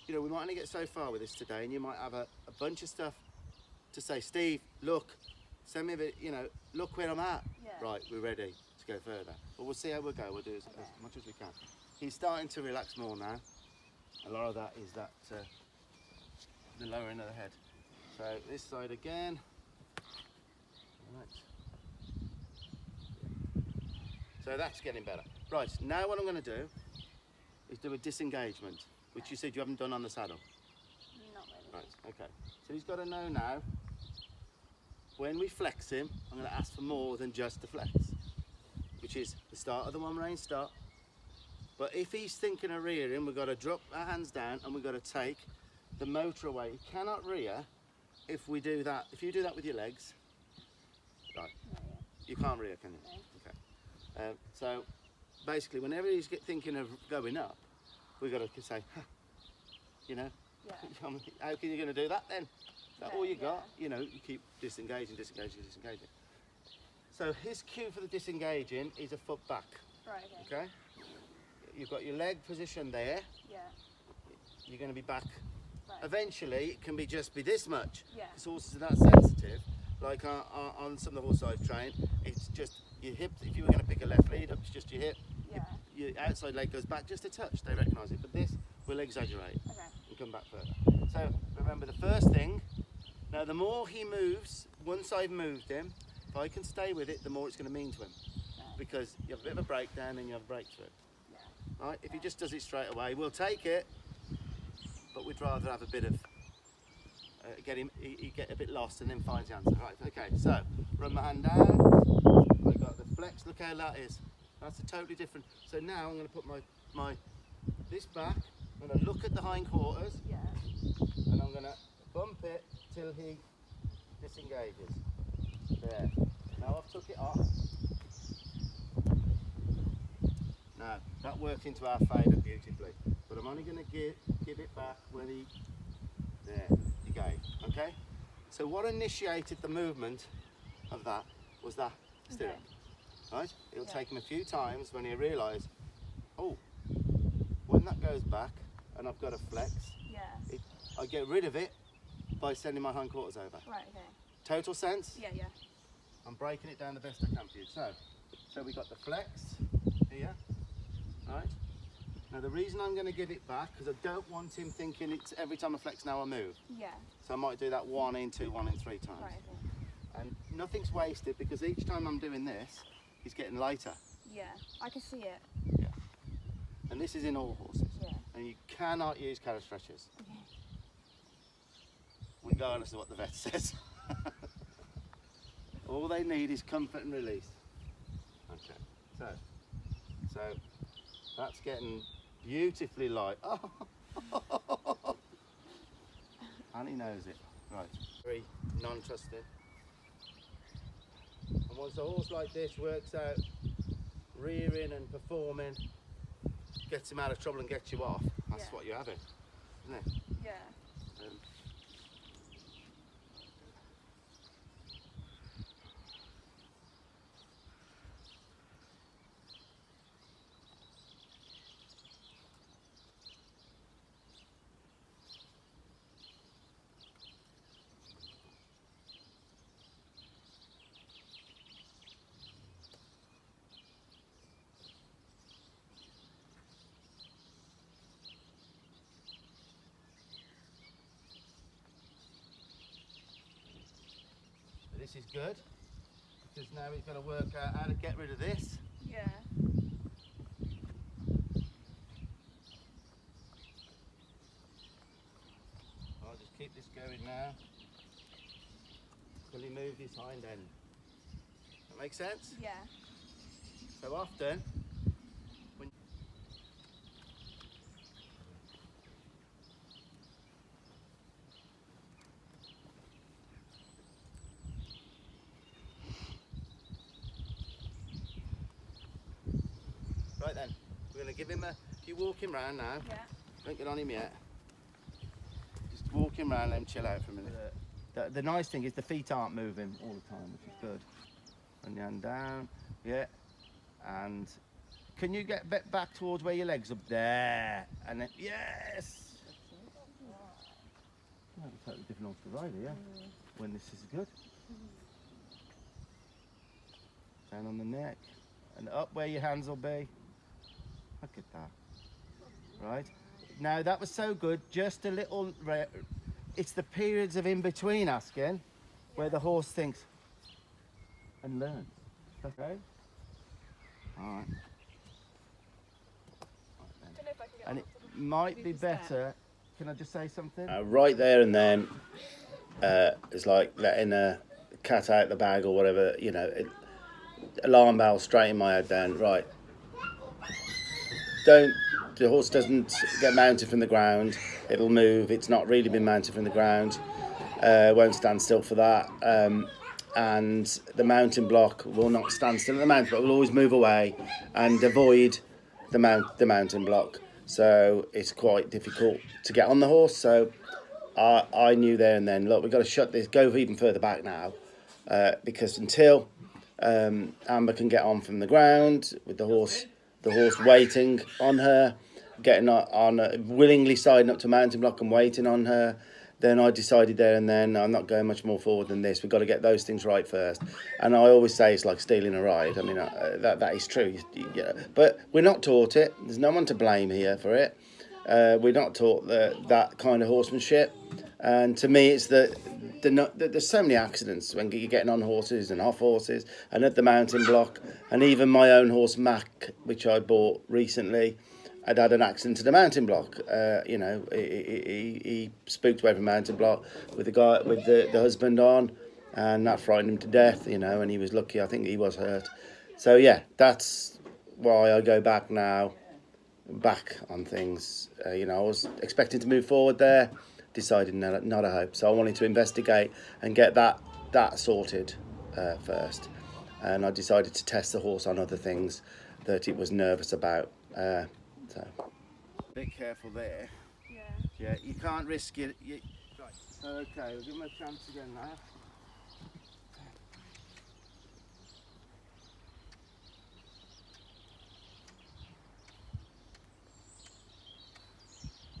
you know, we might only get so far with this today, and you might have a bunch of stuff to say, Steve, look, send me a bit, you know, look where I'm at. Yeah. Right, we're ready to go further. But we'll see how we'll go. We'll do as much as we can. He's starting to relax more now. A lot of that is that the lowering of the head. So this side again. Right. So that's getting better. Right, now what I'm going to do is do a disengagement, which you said you haven't done on the saddle. Not really. Right, okay. So he's got to know now, when we flex him, I'm going to ask for more than just the flex, which is the start of the one-rein start. But if he's thinking of rearing, we've got to drop our hands down and we've got to take the motor away. He cannot rear if we do that. If you do that with your legs, right, Yeah. you can't rear, can you? No. Okay. So basically, whenever he's thinking of going up, we've got to say, huh, you know, Yeah. how can you going to do that then? Is that all you got? Yeah. You know, you keep disengaging, disengaging, disengaging. So his cue for the disengaging is a foot back. Right. Okay. Okay. You've got your leg position there. Yeah. You're going to be back. Right. Eventually, it can be just this much. Yeah. Because horses are that sensitive. Like on some of the horses I've trained, it's just your hip. If you were going to pick a left lead up, it's just your hip. Yeah. Your outside leg goes back just a touch. They recognise it. But this will exaggerate Okay. and come back further. So remember the first thing. Now the more he moves, once I've moved him, if I can stay with it, the more it's going to mean to him. Right. Because you have a bit of a breakdown and you have a breakthrough. Yeah. Right? If he just does it straight away, we'll take it, but we'd rather have a bit of he get a bit lost and then finds the answer. Right, okay, so run my hand down, I've got the flex, look how that is. That's a totally different. So now I'm going to put my this back, I'm going to look at the hindquarters, Yeah. and I'm going to bump it till he disengages. There. Now I've took it off. Now that worked into our favour beautifully, but I'm only going to give it back when he, there, he gave, okay? So what initiated the movement of that was that stirrup, right? It'll take him a few times when he realise, oh, when that goes back and I've got a flex, Yeah. I get rid of it by sending my hindquarters over. Right. Okay. Total sense? Yeah. Yeah. I'm breaking it down the best I can for you. So we got the flex here, right? Now the reason I'm going to give it back, because I don't want him thinking it's every time I flex now I move. Yeah. So I might do that 1 in 2, 1 in 3 times. Right. Okay. And nothing's wasted because each time I'm doing this, he's getting lighter. Yeah. I can see it. Yeah. And this is in all horses. Yeah. And you cannot use carrot stretchers, Okay. regardless of what the vet says. All they need is comfort and release. Okay, so that's getting beautifully light. Oh. And he knows it. Right, very non-trusting. And once a horse like this works out rearing and performing, gets him out of trouble and gets you off, that's what you're having, isn't it? Yeah. this is good, because now he's got to work out how to get rid of this. Yeah. I'll just keep this going now till he moves his hind end. That makes sense? Yeah. So often, when right then, we're going to give him a, if you walk him round now, Yeah. don't get on him yet, just walk him round, let him chill out for a minute. The nice thing is the feet aren't moving all the time, which is good. And the hand down, yeah, and can you get back towards where your legs are? There, and then, yes! You have a totally different horse to ride here, when this is good. Down on the neck, and up where your hands will be. Look at that. Right, now that was so good, just a little, it's the periods of in between asking, where the horse thinks and learns. Okay? Alright. Don't know if I can get And that. it might be better, can I just say something? Right there and then, it's like letting a cat out the bag or whatever, you know, alarm bell straight in my head then, right. The horse doesn't get mounted from the ground, it'll move, it's not really been mounted from the ground, won't stand still for that, and the mounting block will not stand still. The mounting block will always move away and avoid the mounting block, so it's quite difficult to get on the horse. So I knew there and then, look, we've got to shut this, go even further back now, because until Amber can get on from the ground with the horse waiting on her, getting on willingly siding up to mounting block and waiting on her, then I decided there and then I'm not going much more forward than this. We've got to get those things right first. And I always say it's like stealing a ride. I mean, that is true. Yeah. But we're not taught it. There's no one to blame here for it. We're not taught that kind of horsemanship. And to me, it's there's so many accidents when you're getting on horses and off horses and at the mounting block. And even my own horse, Mac, which I bought recently, I'd had an accident to the mounting block. You know, he spooked away from mounting block with the guy, with the husband on, and that frightened him to death. You know, and he was lucky. I think he was hurt. So yeah, that's why I go back now, back on things. You know, I was expecting to move forward there, decided not a hope. So I wanted to investigate and get that sorted first, and I decided to test the horse on other things that it was nervous about. So, bit careful there. Yeah. Yeah, you can't risk it. Right. Okay, we'll give him a chance again now.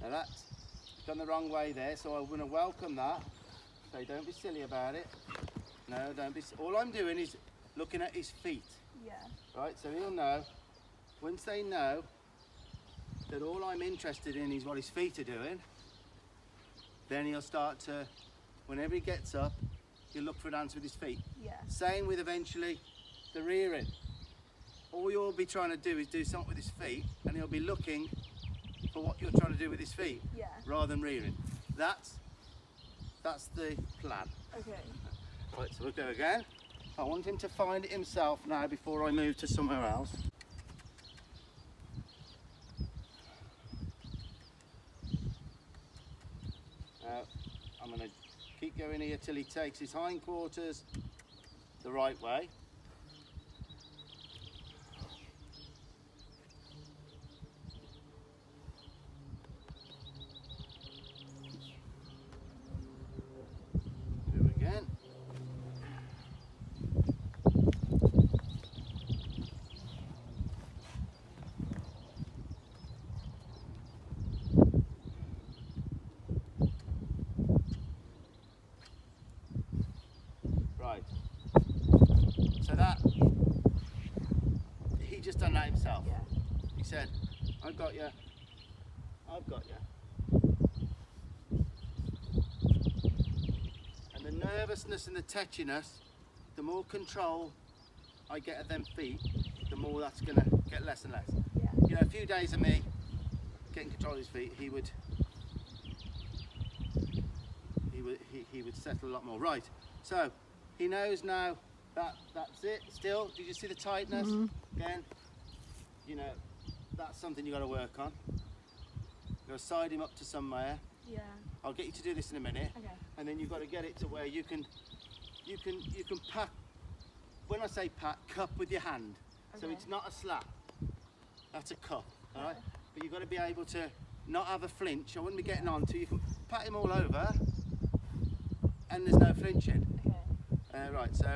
Now that's gone the wrong way there, so I'm going to welcome that. So don't be silly about it. No, don't be. All I'm doing is looking at his feet. Yeah. Right, so he'll know. Once they know that all I'm interested in is what his feet are doing, then he'll start to, whenever he gets up, he'll look for an answer with his feet. Yeah. Same with eventually the rearing. All you'll be trying to do is do something with his feet, and he'll be looking for what you're trying to do with his feet, Yeah. rather than rearing. That's the plan. Okay. Right, so we'll go again. I want him to find it himself now before I move to somewhere else. I'm going to keep going here till he takes his hindquarters the right way. Do it again. Right. So that, he just done that himself. Yeah. He said, I've got you. I've got you. And the nervousness and the tetchiness the more control I get of them feet, the more that's going to get less and less. Yeah. You know, a few days of me getting control of his feet, he would settle a lot more. Right, so he knows now that that's it. Still, did you see the tightness? Again, you know, that's something you got to work on. You've got to side him up to somewhere. Yeah. I'll get you to do this in a minute. Okay. And then you've got to get it to where you can pat. When I say pat, cup with your hand. So Okay. it's not a slap. That's a cup, all right? But you've got to be able to not have a flinch. I wouldn't be getting on to. You can pat him all over, and there's no flinching. Okay. Right. So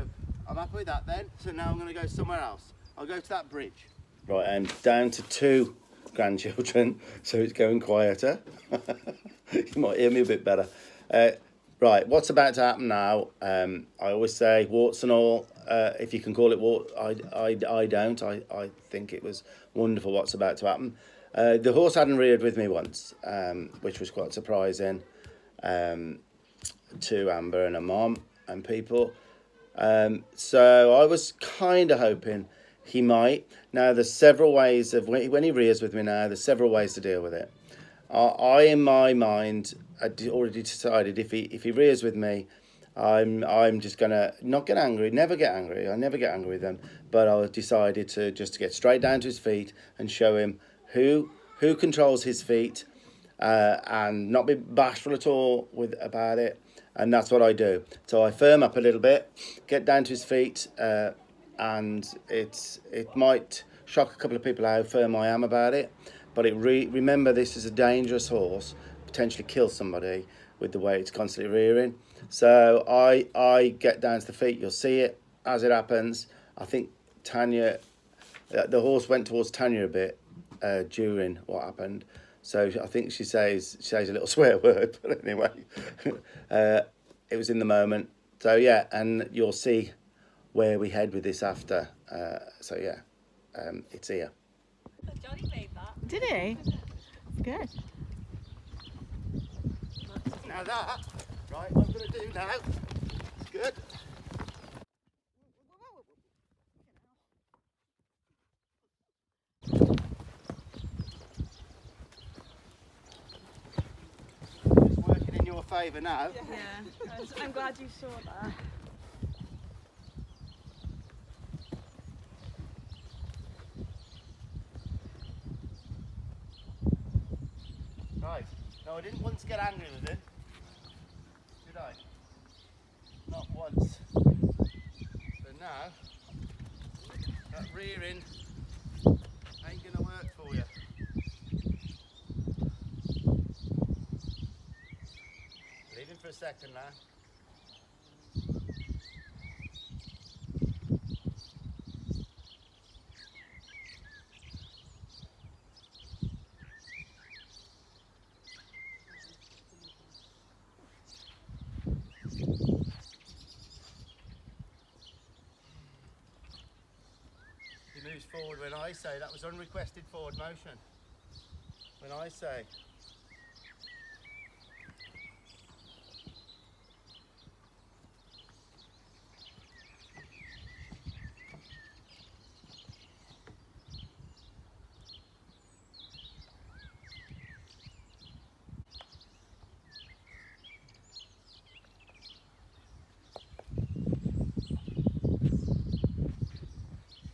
I'm happy with that then. So now I'm going to go somewhere else. I'll go to that bridge. Right, I'm down to 2 grandchildren, so it's going quieter. You might hear me a bit better. Right, what's about to happen now? I always say warts and all. If you can call it wart, I don't. I think it was wonderful what's about to happen. The horse hadn't reared with me once, which was quite surprising to Amber and her mum and people. So I was kind of hoping he might. Now, there's several ways of, when he rears with me now, there's several ways to deal with it. I in my mind, I already decided if he rears with me, I'm just gonna not get angry, never get angry. I never get angry with him, but I decided to just get straight down to his feet and show him who controls his feet, and not be bashful at all about it. And that's what I do. So I firm up a little bit, get down to his feet, and it might shock a couple of people how firm I am about it. But remember, this is a dangerous horse, potentially kill somebody with the way it's constantly rearing. So I get down to the feet. You'll see it as it happens. I think Tanya, the horse went towards Tanya a bit during what happened. So I think she says a little swear word. But anyway, it was in the moment. So yeah, and you'll see where we head with this after. So yeah, it's here. Johnny made that. Did he? Good. Now that, right, what I'm going to do now, it's good. It's working in your favour now. Yeah. I'm glad you saw that. Right, no, I didn't once get angry with it, did I? Not once. But now, that rearing ain't going to work for you. Leave him for a second now. He moves forward when I say. That was unrequested forward motion. When I say.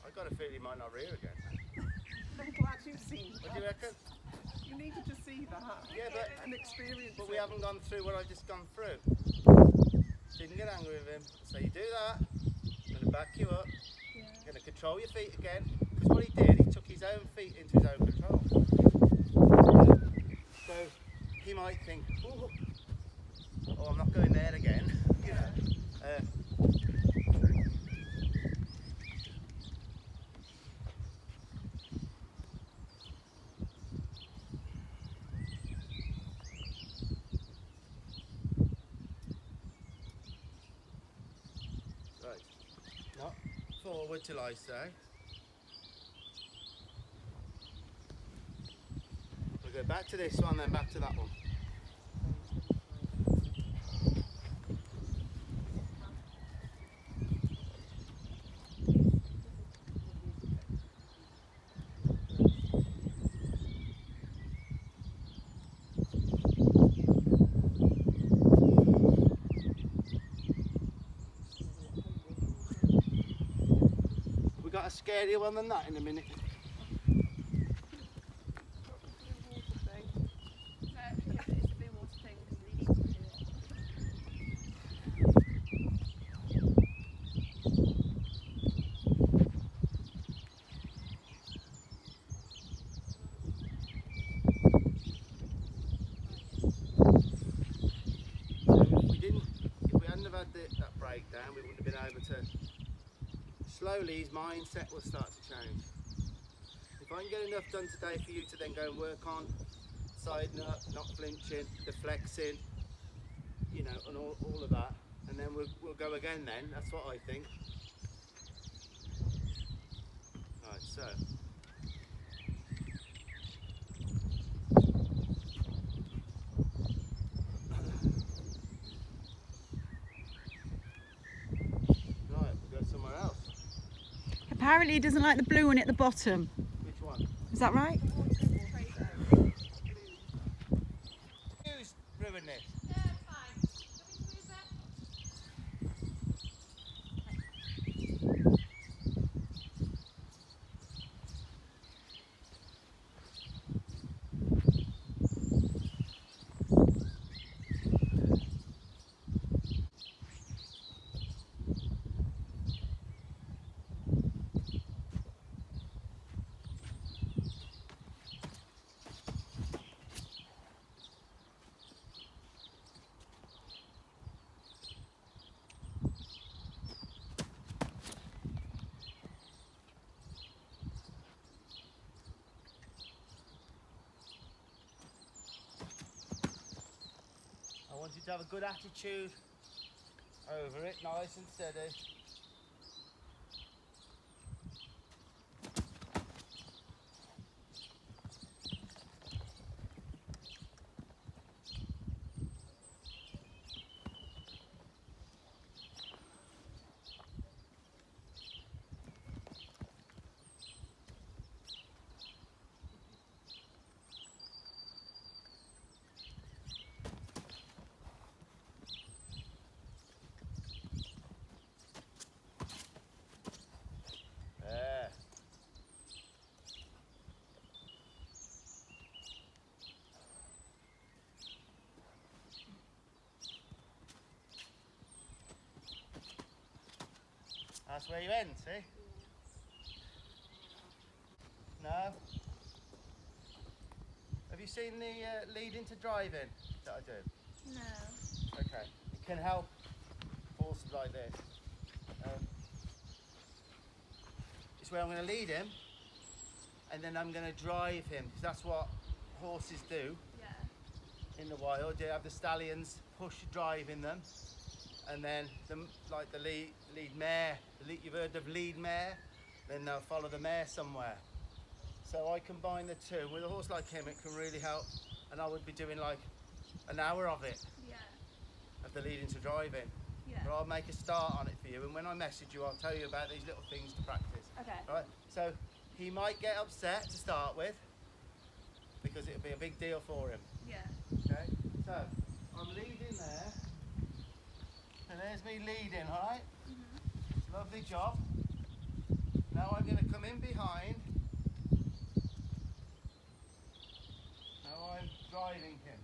I got a feeling he might not rear again. I'm glad you've seen that. What do you reckon? You needed to see that. Yeah, but- and experience But we it. haven't gone through what I've just gone through. Didn't get angry with him. So you do that. I'm going to back you up. I'm going to control your feet again. Because what he did, he took his own feet into his own control. So he might think, oh, I'm not going there again. You know. Right. Not forward till I say. We'll go back to this one, then back to that one. got a scarier one than that in a minute. That breakdown, we wouldn't have been able to. Slowly his mindset will start to change. If I can get enough done today for you to then go and work on siding up, not flinching, the flexing, you know, and all of that, and then we'll go again then. That's what I think. Right, so. Apparently he doesn't like the blue one at the bottom. Which one? Is that right? Who's ruined this? I want you to have a good attitude over it, nice and steady. That's where you end, see? No? Have you seen the lead into driving that I do? No. Okay. It can help horses like this. It's where I'm going to lead him and then I'm going to drive him, because that's what horses do in the wild. You have the stallions push driving them, and then like the lead mare, you've heard of lead mare, then they'll follow the mare somewhere. So I combine the two. With a horse like him, it can really help, and I would be doing like an hour of it, of the leading to driving. But I'll make a start on it for you, and when I message you, I'll tell you about these little things to practice. Okay. Right? So he might get upset to start with, because it'll be a big deal for him. Okay? So I'm leading there, and there's me leading, alright? Lovely job. Now I'm going to come in behind. Now I'm driving him.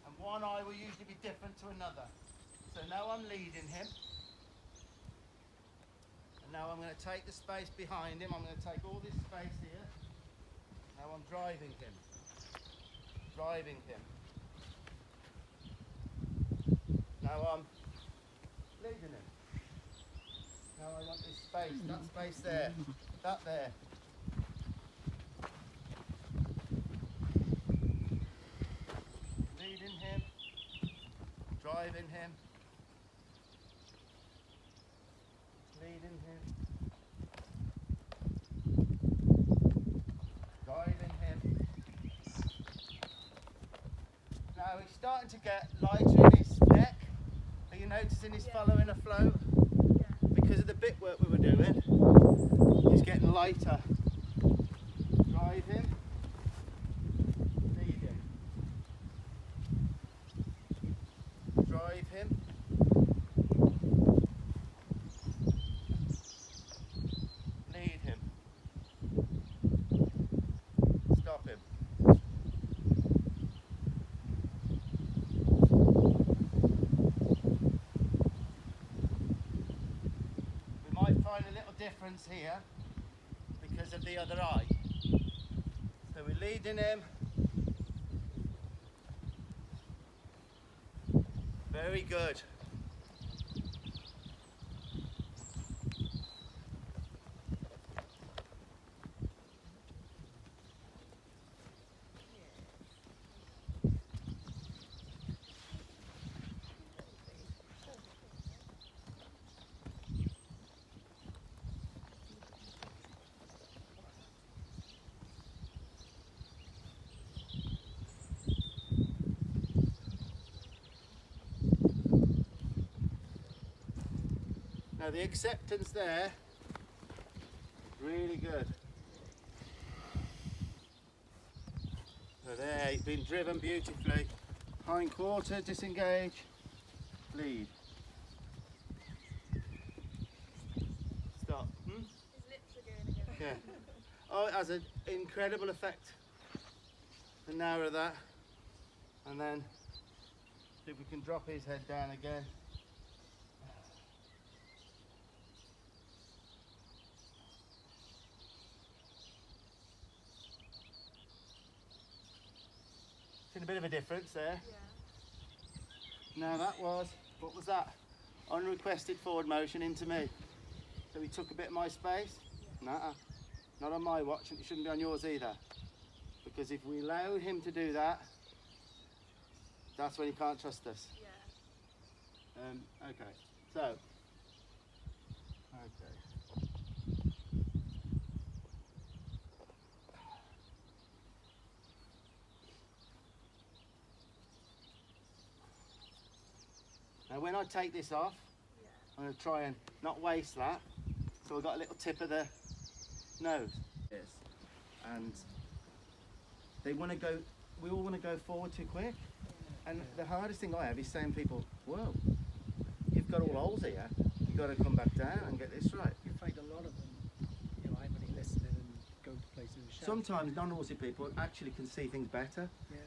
And one eye will usually be different to another. So now I'm leading him. And now I'm going to take the space behind him. I'm going to take all this space here. Now I'm driving him. Driving him. Now I'm leading him. Now I want this space, that space there, that there. Leading him, driving him, leading him, driving him. Now he's starting to get lighter in his neck. Are you noticing he's following a flow? Because of the bit work we were doing, he's getting lighter. Drive him, lead him. Drive him, difference here because of the other eye. So we're leading him. Very good. Now the acceptance there, really good. So there, he's been driven beautifully. Hindquarter, disengage, lead. Stop. His lips are going again. Yeah. Oh, it has an incredible effect to narrow that. And then, see if we can drop his head down again. Seen a bit of a difference there. Yeah. Now that was, what was that? Unrequested forward motion into me. So he took a bit of my space. Nuh-uh. Not on my watch, and it shouldn't be on yours either. Because if we allow him to do that, that's when he can't trust us. Yeah. Okay, so. Okay. Now when I take this off, I'm going to try and not waste that. So I've got a little tip of the nose. Yes. And they want to go, we all want to go forward too quick. And the hardest thing I have is saying to people, whoa, you've got all holes here. You've got to come back down and get this right. You find a lot of them, you know, I'm only listening and go to places and shout. Sometimes non-horsey people actually can see things better. Yeah.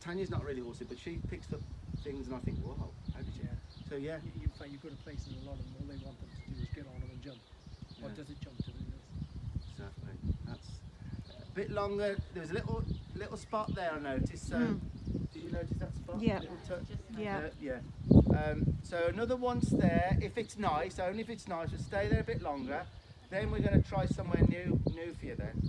Tanya's not really horsey, but she picks up things and I think, whoa, how did you? Yeah. So yeah. You find you go to places and a lot of them, all they want them to do is get on them and jump. Yeah. Or does it jump to the Exactly. That's a bit longer. There was a little spot there I noticed. So did you notice that spot? Yeah. Little touch? Yeah. Yeah. So another one's there. If it's nice, only if it's nice, we'll stay there a bit longer. Then we're going to try somewhere new for you then.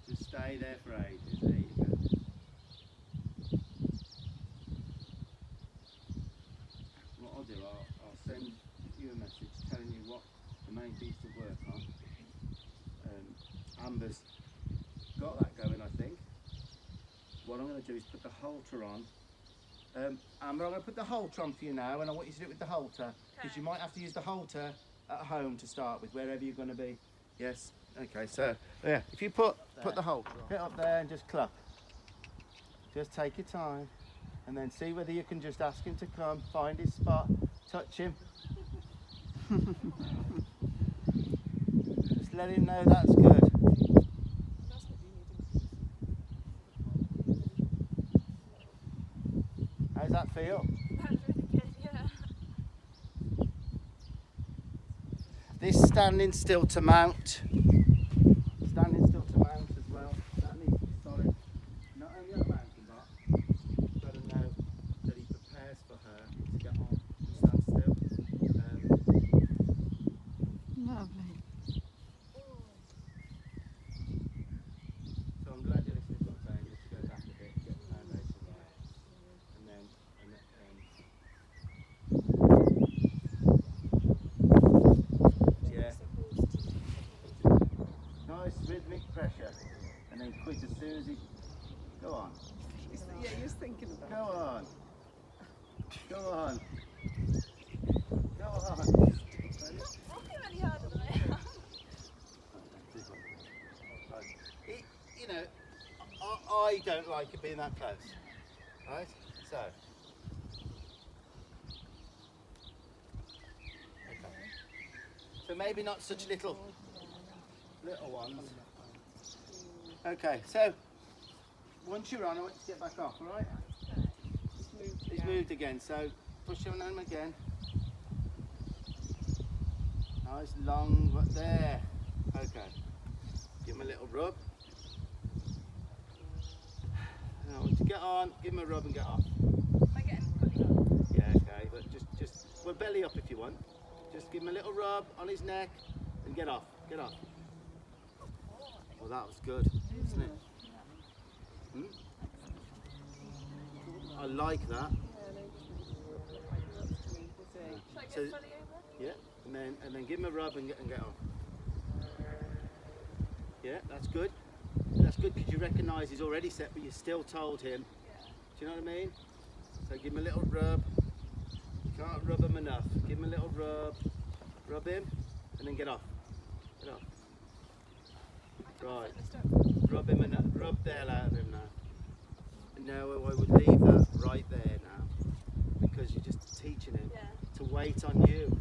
Just stay there for ages. There you go. What I'll do, I'll send you a message telling you what the main piece to work on. Amber's got that going, I think. What I'm going to do is put the halter on. Amber, I'm going to put the halter on for you now, and I want you to do it with the halter, because you might have to use the halter at home to start with, wherever you're going to be. Yes? Okay, so, yeah, if you put the halter on, get up there and just cluck. Just take your time, and then see whether you can just ask him to come, find his spot, touch him. Just let him know that's good. How's that feel? That's really good, yeah. This standing still to mount. Standing still to mount as well. That needs to be solid. Not only on the mountain block, you've got to know that he prepares for her to get on and stand still. Lovely. So I'm glad you're listening to what I'm saying, just to go back a bit, get the foundation right. And then, yeah. Nice rhythmic pressure. And then quit as soon as he, go on. Yeah, he was thinking about Go on. Go on. Go on. Walking really hard at the moment. You know, I don't like it being that close. Right? So. Okay. So maybe not such little ones. Okay, so once you're on, I want you to get back off, alright? He's moved again, so push him on him again. Nice long, but there. Okay. Give him a little rub. Now, to get on, give him a rub and get off. Am I getting fully up? Yeah, okay, but well, belly up if you want. Just give him a little rub on his neck and get off. Get off. Well, that was good, wasn't it? Hmm? I like that. Should I get So- fully over? Yeah, and then give him a rub and get off. Yeah, that's good. That's good because you recognise he's already set, but you still told him. Do you know what I mean? So give him a little rub. You can't rub him enough. Give him a little rub. Rub him, and then get off. Get off. Right. Rub him enough. Rub the hell out of him now. No, I would leave that right there now because you're just teaching him to wait on you.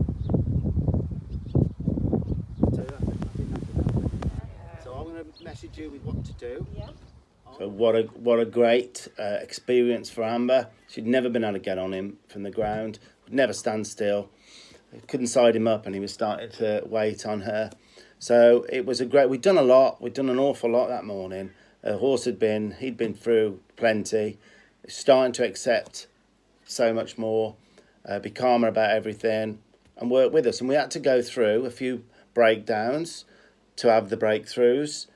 So I think that's enough. So I'm going to message you with what to do. Yeah. So what a great experience for Amber. She'd never been able to get on him from the ground. Would never stand still. Couldn't side him up, and he was starting to wait on her. So it was a great. We'd done a lot. We'd done an awful lot that morning. The horse he'd been through plenty. Starting to accept so much more, be calmer about everything, and work with us. And we had to go through a few breakdowns to have the breakthroughs.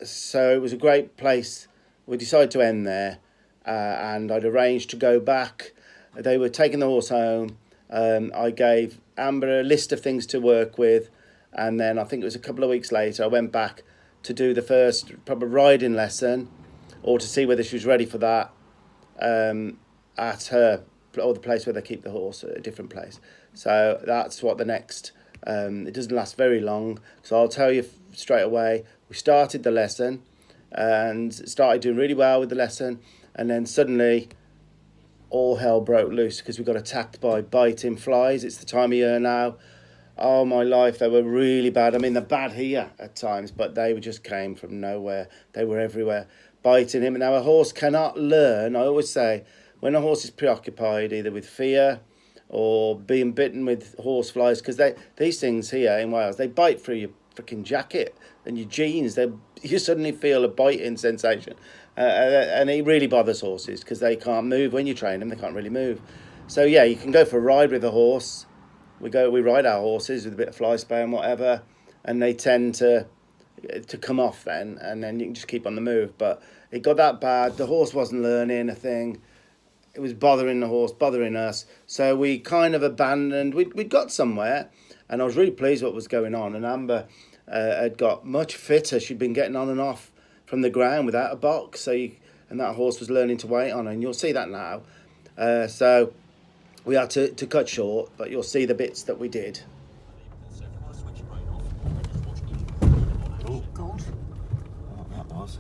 So it was a great place. We decided to end there, and I'd arranged to go back. They were taking the horse home. I gave Amber a list of things to work with, and then I think it was a couple of weeks later I went back to do the first proper riding lesson, or to see whether she was ready for that, at her, or the place where they keep the horse, at a different place. So that's what the next, it doesn't last very long, so I'll tell you straight away. We started the lesson and started doing really well with the lesson, and then suddenly all hell broke loose because we got attacked by biting flies. It's the time of year now. Oh my life, they were really bad. I mean, they're bad here at times, but they just came from nowhere. They were everywhere, biting him. Now, a horse cannot learn. I always say, when a horse is preoccupied, either with fear or being bitten with horse flies, because these things here in Wales, they bite through your freaking jacket and your jeans. You suddenly feel a biting sensation. And it really bothers horses because they can't move. When you train them, they can't really move. So yeah, you can go for a ride with a horse. We ride our horses with a bit of fly spray and whatever, and they tend to come off then, and then you can just keep on the move. But it got that bad. The horse wasn't learning a thing. It was bothering the horse, bothering us. So we kind of abandoned. We'd got somewhere, and I was really pleased what was going on. And Amber had got much fitter. She'd been getting on and off from the ground without a box. And that horse was learning to wait on her, and you'll see that now. So we had to cut short, but you'll see the bits that we did. Oh, God. What that was.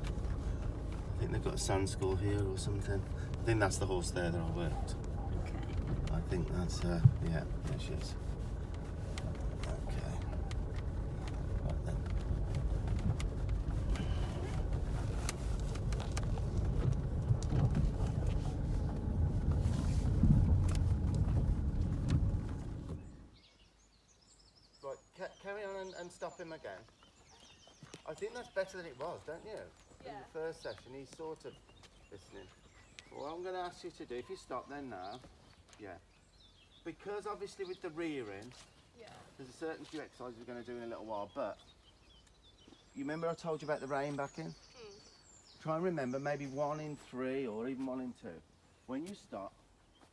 I think they've got a sand school here or something. I think that's the horse there that I worked. Okay. I think that's, yeah, there she is. Okay. Right then. Right, carry on and stop him again. I think that's better than it was, don't you? In the first session, he's sort of listening. What I'm going to ask you to do, if you stop then now, because obviously with the rear end, there's a certain few exercises we're going to do in a little while, but you remember I told you about the rein backing? Try and remember maybe 1 in 3 or even 1 in 2. When you stop,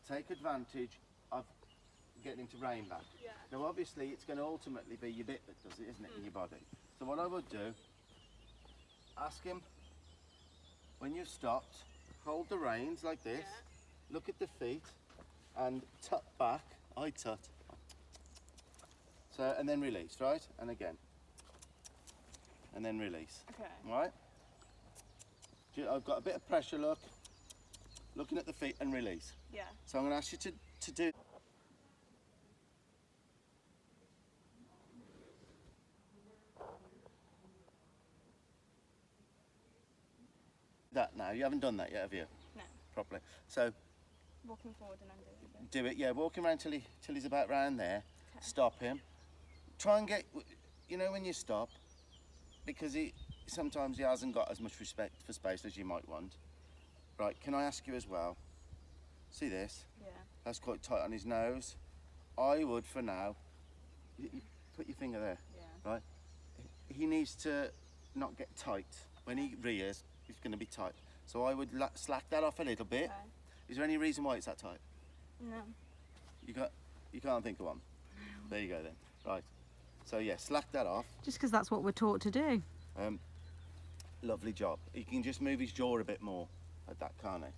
take advantage of getting into rein back. Now obviously it's going to ultimately be your bit that does it, isn't it, in your body? So what I would do, ask him, when you've stopped, hold the reins like this, look at the feet, and tut back. I tut. So, and then release, right? And again. And then release. Okay. Right? I've got a bit of pressure, look. Looking at the feet and release. Yeah. So I'm going to ask you to do that now. You haven't done that yet, have you? No. Properly. So Walking forward and then doing it. Do it, yeah. Walk him around till he's about round there. Okay. Stop him. Try and get, you know, when you stop, because sometimes he hasn't got as much respect for space as you might want. Right, can I ask you as well? See this? Yeah. That's quite tight on his nose. I would, for now, you put your finger there, Yeah. right? He needs to not get tight. When he rears, he's going to be tight. So I would slack that off a little bit. Okay. Is there any reason why it's that tight? No. You can't think of one. There you go then. Right. So yeah, slack that off. Just because that's what we're taught to do. Lovely job. He can just move his jaw a bit more at that, can't he?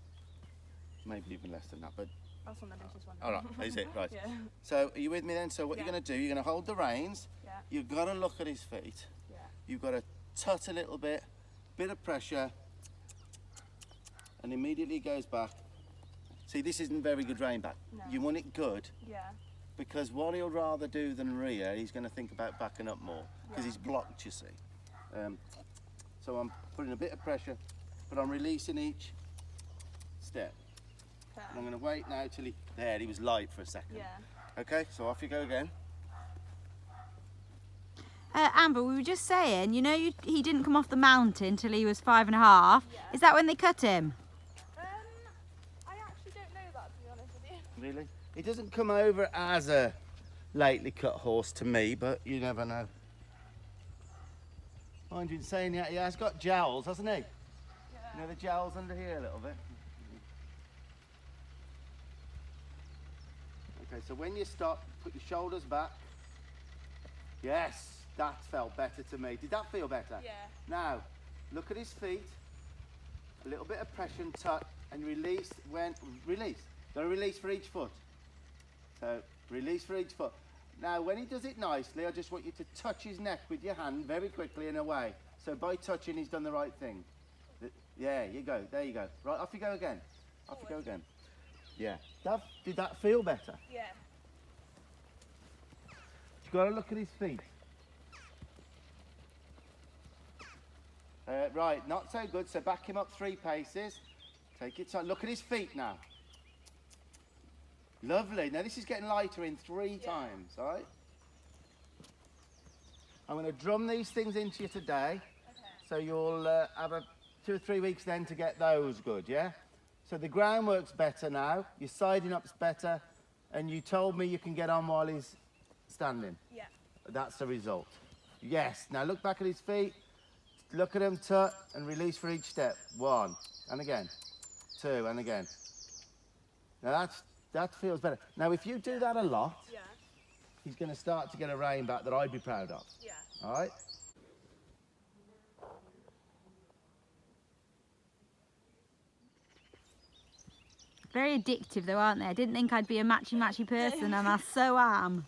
Maybe even less than that, but That's on the loosest one. all right, is it? Right. Yeah. So are you with me then? So what Yeah. you're going to do, you're going to hold the reins. Yeah. You've got to look at his feet. Yeah. You've got to tut a little bit of pressure, and immediately he goes back. See, this isn't very good rein back. No. You want it good, Yeah. because what he'll rather do than rear, he's going to think about backing up more, because Yeah. he's blocked, you see. So I'm putting a bit of pressure, but I'm releasing each step. Okay. And I'm going to wait now till he was light for a second. Yeah. Okay, so off you go again. Amber, we were just saying, you know, he didn't come off the mountain till he was 5.5. Yeah. Is that when they cut him? I actually don't know that, to be honest with you. Really? He doesn't come over as a lately cut horse to me, but you never know. Mind you, in saying that, he has got jowls, hasn't he? Yeah. You know the jowls under here a little bit? Okay, so when you stop, put your shoulders back. Yes, that felt better to me. Did that feel better? Yeah. Now, look at his feet. A little bit of pressure and tuck, and release when release. Got to release for each foot. So release for each foot. Now, when he does it nicely, I just want you to touch his neck with your hand very quickly and away. So by touching, he's done the right thing. Yeah, you go. There you go. Right, off you go again. Off you go again. Yeah. Did that feel better? Yeah. You've got to look at his feet. Right, not so good. So back him up 3 paces. Take it time. Look at his feet now. Lovely. Now this is getting lighter in 3 times, all right? I'm going to drum these things into you today. Okay. So you'll have 2 or 3 weeks then to get those good, yeah? So the groundwork's better now, your siding up's better, and you told me you can get on while he's standing. Yeah. That's the result. Yes, now look back at his feet, look at him, tut, and release for each step. 1, and again, 2, and again. Now that feels better. Now if you do that a lot, Yeah. he's going to start to get a rein back that I'd be proud of. Yeah. All right? Very addictive though, aren't they? I didn't think I'd be a matchy person and I so am.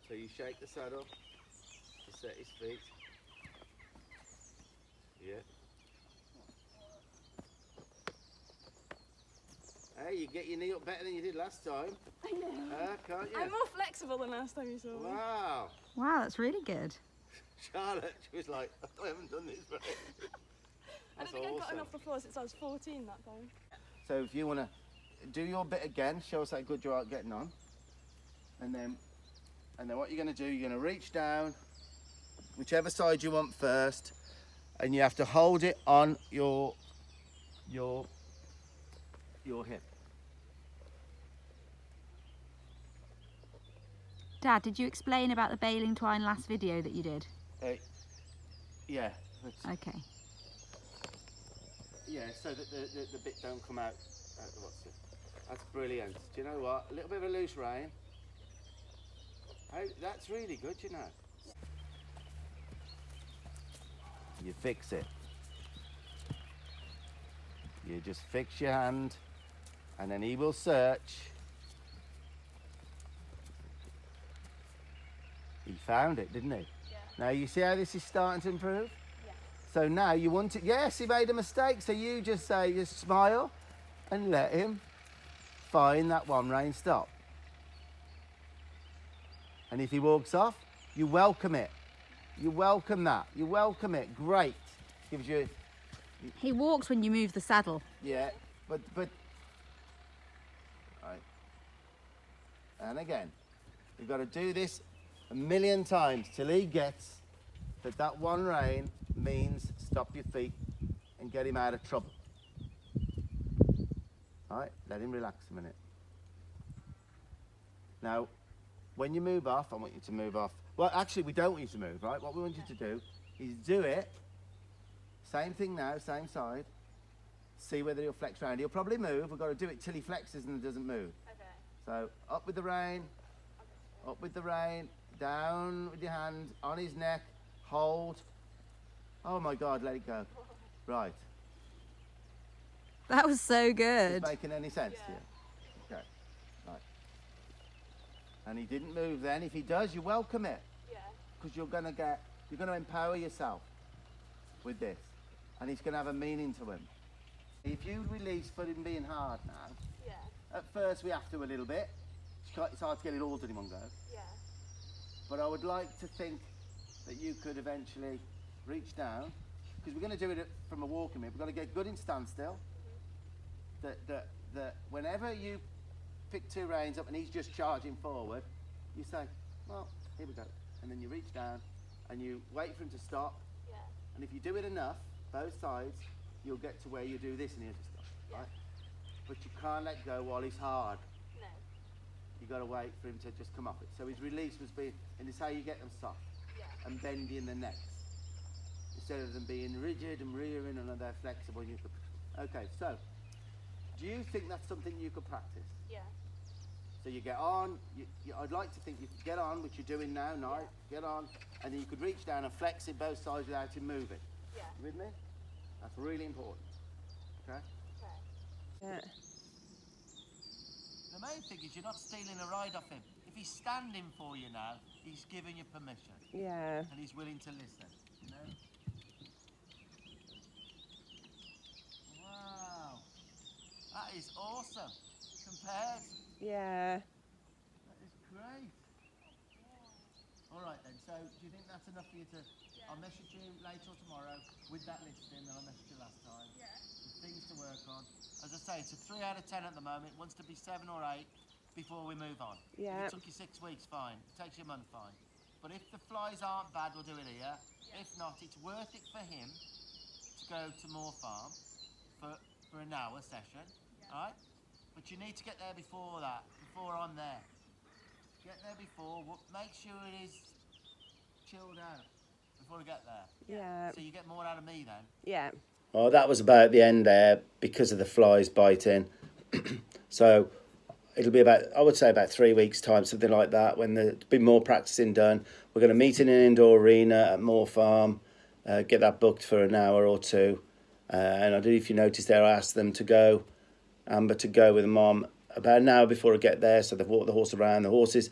So you shake the saddle, you set his feet. Yeah. Hey, you get your knee up better than you did last time. I know. Can't you? I'm more flexible than last time you saw me. Wow. Wow, that's really good. Charlotte, she was like, I haven't done this for ages. I don't think I've gotten off the floor since I was 14 that time. So if you want to do your bit again, show us how good you are at getting on. And then what you're going to do, you're going to reach down, whichever side you want first, and you have to hold it on your hip. Dad, did you explain about the baling twine last video that you did? Yeah. Okay. Yeah, so that the bit don't come out. That's brilliant. Do you know what? A little bit of a loose rein. Oh, that's really good, you know. You fix it. You just fix your hand, and then he will search. He found it, didn't he? Yeah. Now you see how this is starting to improve? Yeah. So now you want it, yes, he made a mistake, so you just say, just smile and let him find that one rein stop. And if he walks off, you welcome it. You welcome that, you welcome it, great. gives you, He walks when you move the saddle. yeah, but, right. And again, you've got to do this a million times till he gets that one rein means stop your feet and get him out of trouble. All right, let him relax a minute. Now, when you move off, I want you to move off. Well, actually, we don't want you to move, right? What we want you to do is do it. Same thing now, same side. See whether he'll flex round. He'll probably move. We've got to do it till he flexes and doesn't move. Okay. So up with the rein, up with the rein, down with your hand, on his neck, hold. Oh my God, let it go. Right. That was so Is good. this making any sense to you? Okay, right. And he didn't move then. If he does, you welcome it. Yeah. Because you're gonna empower yourself with this. And it's gonna have a meaning to him. If you release for him being hard now, Yeah. at first we have to a little bit. It's hard to get it all done in one go. Yeah. But I would like to think that you could eventually reach down, because we're going to do it from a walking minute. We've got to get good in standstill. That whenever you pick two reins up and he's just charging forward, you say, well, here we go. And then you reach down and you wait for him to stop. Yeah. And if you do it enough, both sides, you'll get to where you do this and he'll just stop, right? But you can't let go while he's hard. No. You've got to wait for him to just come off it. So his release was being, and it's how you get them soft Yeah. and bendy in the necks. Instead of them being rigid and rearing and they're flexible. Okay, so, do you think that's something you could practice? Yeah. So you get on, I'd like to think you could get on, which you're doing now, get on, and then you could reach down and flex it both sides without him moving. Yeah. You with me? That's really important, okay? Okay. Yeah. The main thing is you're not stealing a ride off him. If he's standing for you now, he's giving you permission. Yeah. And he's willing to listen, you know? Wow. That is awesome. Compared. Yeah. That is great. All right then, so do you think that's enough for you to... Yeah. I'll message you later or tomorrow with that listing that I messaged you last time. Yeah. With things to work on. As I say, it's a 3 out of 10 at the moment. It wants to be 7 or 8 before we move on. Yeah. If it took you 6 weeks, fine. If it takes you a month, fine. But if the flies aren't bad, we'll do it here. Yeah. If not, it's worth it for him to go to Moor Farm for an hour session, all right? But you need to get there before that, before I'm there. Get there before, make sure it is chilled out before we get there. Yeah. So you get more out of me then. Yeah. Oh, that was about the end there because of the flies biting. So it'll be about, I would say about 3 weeks time, something like that, when there'll be more practicing done. We're going to meet in an indoor arena at Moor Farm, get that booked for an hour or two. And I don't know if you noticed there, I asked them to go, Amber to go with Mom about an hour before I get there. So they've walked the horse around. The horse is,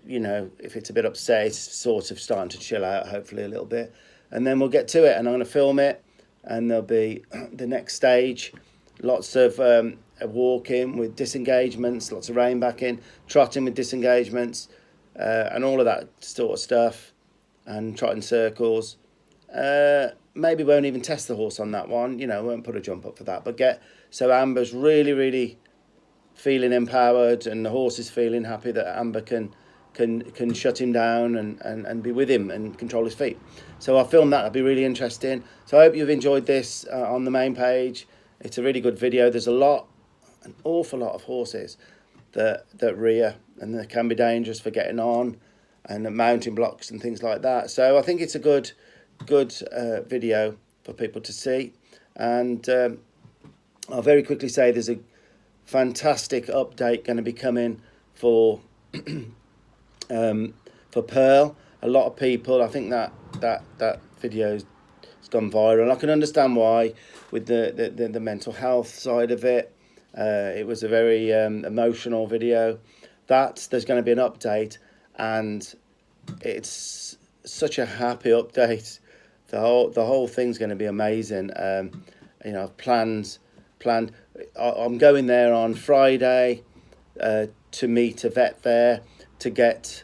you know, if it's a bit upset, it's sort of starting to chill out, hopefully a little bit. And then we'll get to it and I'm going to film it. And there'll be the next stage, lots of walking with disengagements, lots of rein backing, trotting with disengagements, and all of that sort of stuff, and trotting circles. Maybe won't even test the horse on that one, you know, won't put a jump up for that. But so Amber's really, really feeling empowered, and the horse is feeling happy that Amber can shut him down and be with him and control his feet. So I'll film that. That'll be really interesting. So I hope you've enjoyed this on the main page. It's a really good video. There's an awful lot of horses that rear, and they can be dangerous for getting on, and the mounting blocks and things like that. So I think it's a good video for people to see. And I'll very quickly say there's a fantastic update going to be coming for Pearl. A lot of people, I think that video's gone viral. I can understand why, with the mental health side of it. It was a very emotional video. There's going to be an update, and it's such a happy update. The whole thing's going to be amazing. You know, I've planned. I'm going there on Friday to meet a vet there to get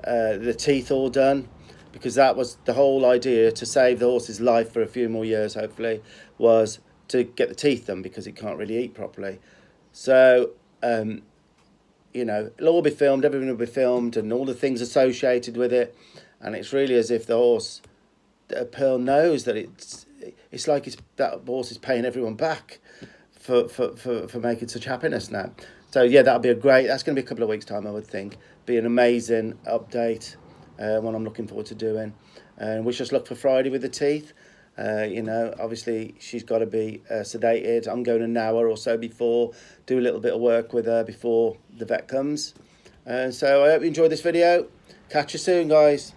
the teeth all done. because that was the whole idea, to save the horse's life for a few more years, hopefully, was to get the teeth done, because it can't really eat properly. So, you know, it'll all be filmed, everything will be filmed, and all the things associated with it. And it's really as if the horse, Pearl, knows that it's like that horse is paying everyone back for making such happiness now. So yeah, that's going to be a couple of weeks' time, I would think. Be an amazing update, one I'm looking forward to doing. And wish us luck for Friday with the teeth. You know, obviously she's got to be sedated. I'm going an hour or so before, do a little bit of work with her before the vet comes. So I hope you enjoyed this video. Catch you soon, guys.